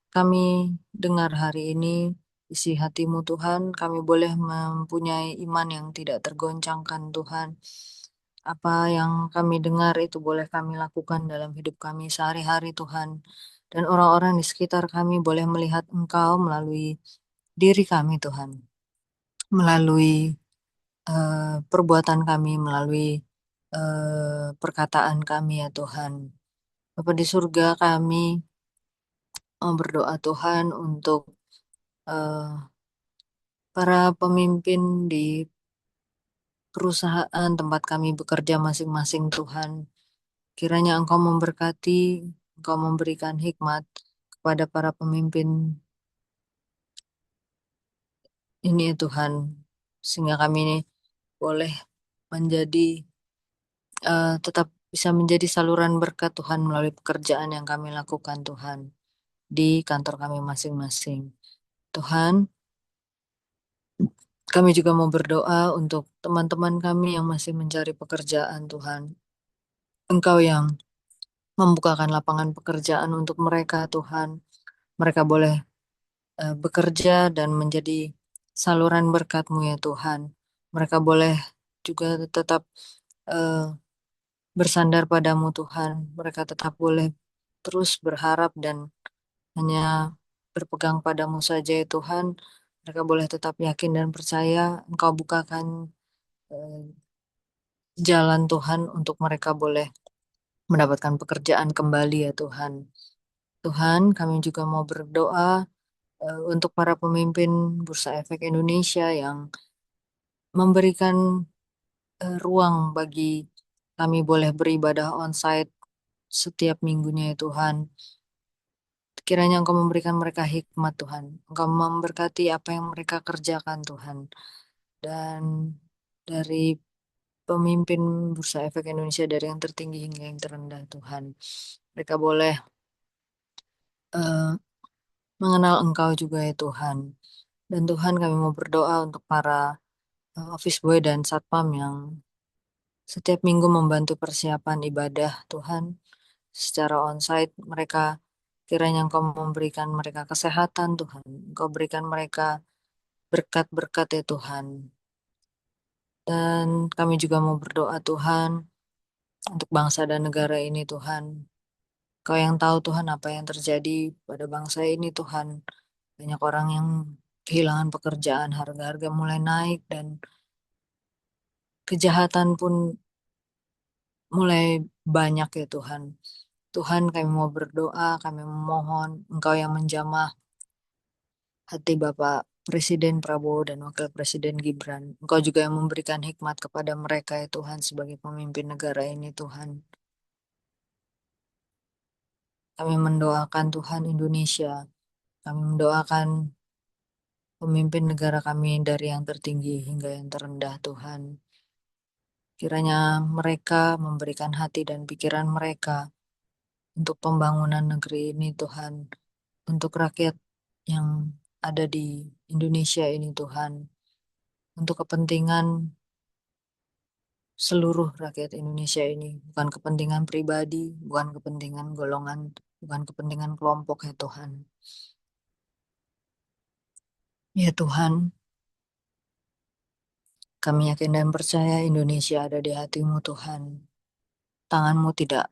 kami dengar hari ini, isi hati-Mu Tuhan, kami boleh mempunyai iman yang tidak tergoncangkan Tuhan. Apa yang kami dengar itu boleh kami lakukan dalam hidup kami sehari-hari Tuhan. Dan orang-orang di sekitar kami boleh melihat Engkau melalui diri kami Tuhan. Melalui perbuatan kami, melalui perkataan kami ya Tuhan. Bapa di surga, kami mau berdoa Tuhan untuk para pemimpin di perusahaan tempat kami bekerja masing-masing Tuhan. Kiranya Engkau memberkati, Engkau memberikan hikmat kepada para pemimpin ini ya Tuhan. Sehingga kami ini boleh menjadi, tetap bisa menjadi saluran berkat Tuhan melalui pekerjaan yang kami lakukan Tuhan di kantor kami masing-masing. Tuhan, kami juga mau berdoa untuk teman-teman kami yang masih mencari pekerjaan Tuhan. Engkau yang membukakan lapangan pekerjaan untuk mereka Tuhan. Mereka boleh bekerja dan menjadi saluran berkat-Mu ya Tuhan. Mereka boleh juga tetap bersandar padamu Tuhan. Mereka tetap boleh terus berharap dan hanya berpegang padamu saja ya Tuhan. Mereka boleh tetap yakin dan percaya Engkau bukakan jalan Tuhan untuk mereka boleh mendapatkan pekerjaan kembali ya Tuhan. Tuhan, kami juga mau berdoa untuk para pemimpin Bursa Efek Indonesia yang memberikan ruang bagi kami boleh beribadah onsite setiap minggunya ya Tuhan. Kiranya Engkau memberikan mereka hikmat Tuhan. Engkau memberkati apa yang mereka kerjakan Tuhan. Dan dari pemimpin Bursa Efek Indonesia dari yang tertinggi hingga yang terendah Tuhan. Mereka boleh mengenal Engkau juga ya Tuhan. Dan Tuhan kami mau berdoa untuk para office boy dan satpam yang setiap minggu membantu persiapan ibadah Tuhan secara onsite. Mereka kiranya Engkau memberikan mereka kesehatan Tuhan. Engkau berikan mereka berkat-berkat ya Tuhan. Dan kami juga mau berdoa Tuhan untuk bangsa dan negara ini Tuhan. Kau yang tahu Tuhan apa yang terjadi pada bangsa ini Tuhan. Banyak orang yang kehilangan pekerjaan, harga-harga mulai naik dan kejahatan pun mulai banyak ya Tuhan. Tuhan kami mau berdoa, kami memohon Engkau yang menjamah hati Bapak Presiden Prabowo dan Wakil Presiden Gibran. Engkau juga yang memberikan hikmat kepada mereka ya Tuhan sebagai pemimpin negara ini Tuhan. Kami mendoakan Tuhan Indonesia. Kami mendoakan pemimpin negara kami dari yang tertinggi hingga yang terendah Tuhan. Kiranya mereka memberikan hati dan pikiran mereka untuk pembangunan negeri ini Tuhan. Untuk rakyat yang ada di Indonesia ini Tuhan. Untuk kepentingan seluruh rakyat Indonesia ini. Bukan kepentingan pribadi, bukan kepentingan golongan, bukan kepentingan kelompok ya Tuhan. Ya Tuhan, kami yakin dan percaya Indonesia ada di hati-Mu Tuhan. Tangan-Mu tidak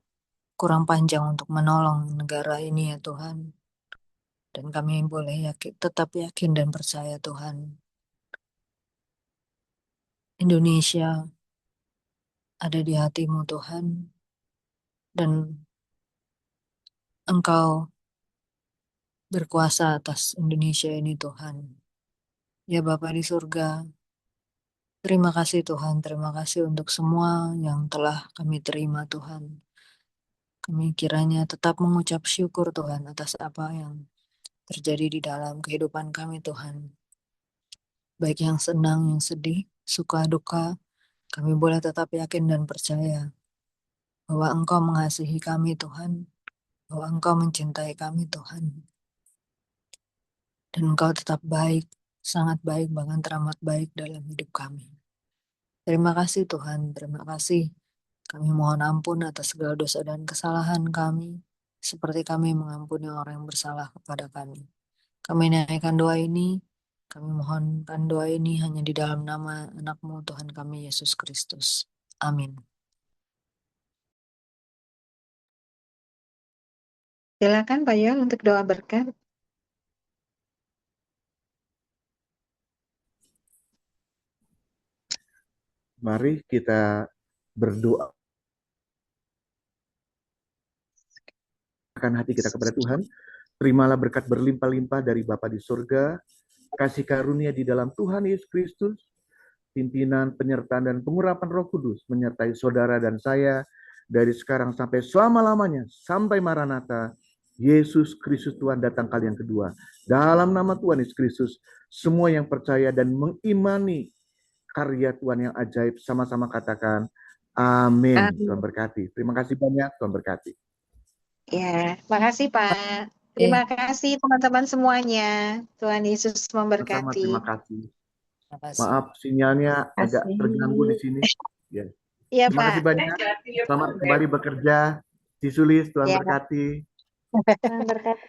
kurang panjang untuk menolong negara ini ya Tuhan. Dan kami boleh yakin, tetap yakin dan percaya Tuhan. Indonesia ada di hati-Mu Tuhan. Dan Engkau berkuasa atas Indonesia ini Tuhan. Ya Bapa di surga, terima kasih Tuhan, terima kasih untuk semua yang telah kami terima Tuhan. Kami kiranya tetap mengucap syukur Tuhan atas apa yang terjadi di dalam kehidupan kami Tuhan. Baik yang senang, yang sedih, suka, duka, kami boleh tetap yakin dan percaya bahwa Engkau mengasihi kami Tuhan, bahwa Engkau mencintai kami Tuhan. Dan Engkau tetap baik, sangat baik, bahkan teramat baik dalam hidup kami. Terima kasih Tuhan, terima kasih. Kami mohon ampun atas segala dosa dan kesalahan kami, seperti kami mengampuni orang yang bersalah kepada kami. Kami naikkan doa ini, kami mohonkan doa ini hanya di dalam nama anak-Mu Tuhan kami, Yesus Kristus. Amin. Silakan Pak Yol untuk doa berkat. Mari kita berdoa akan hati kita kepada Tuhan. Terimalah berkat berlimpah-limpah dari Bapa di surga, kasih karunia di dalam Tuhan Yesus Kristus, pimpinan, penyertaan, dan pengurapan Roh Kudus menyertai saudara dan saya dari sekarang sampai selama-lamanya, sampai Maranatha, Yesus Kristus Tuhan datang kali yang kedua. Dalam nama Tuhan Yesus Kristus, semua yang percaya dan mengimani karya Tuhan yang ajaib, sama-sama katakan, amin. Tuhan berkati. Terima kasih banyak, Tuhan berkati. Ya, makasih Pak. Terima kasih teman-teman semuanya. Tuhan Yesus memberkati. Terima kasih. Maaf, sinyalnya agak terganggu di sini. Ya. Iya, Terima kasih banyak. Selamat kembali bekerja. Disulis, Tuhan berkati. Tuhan berkati.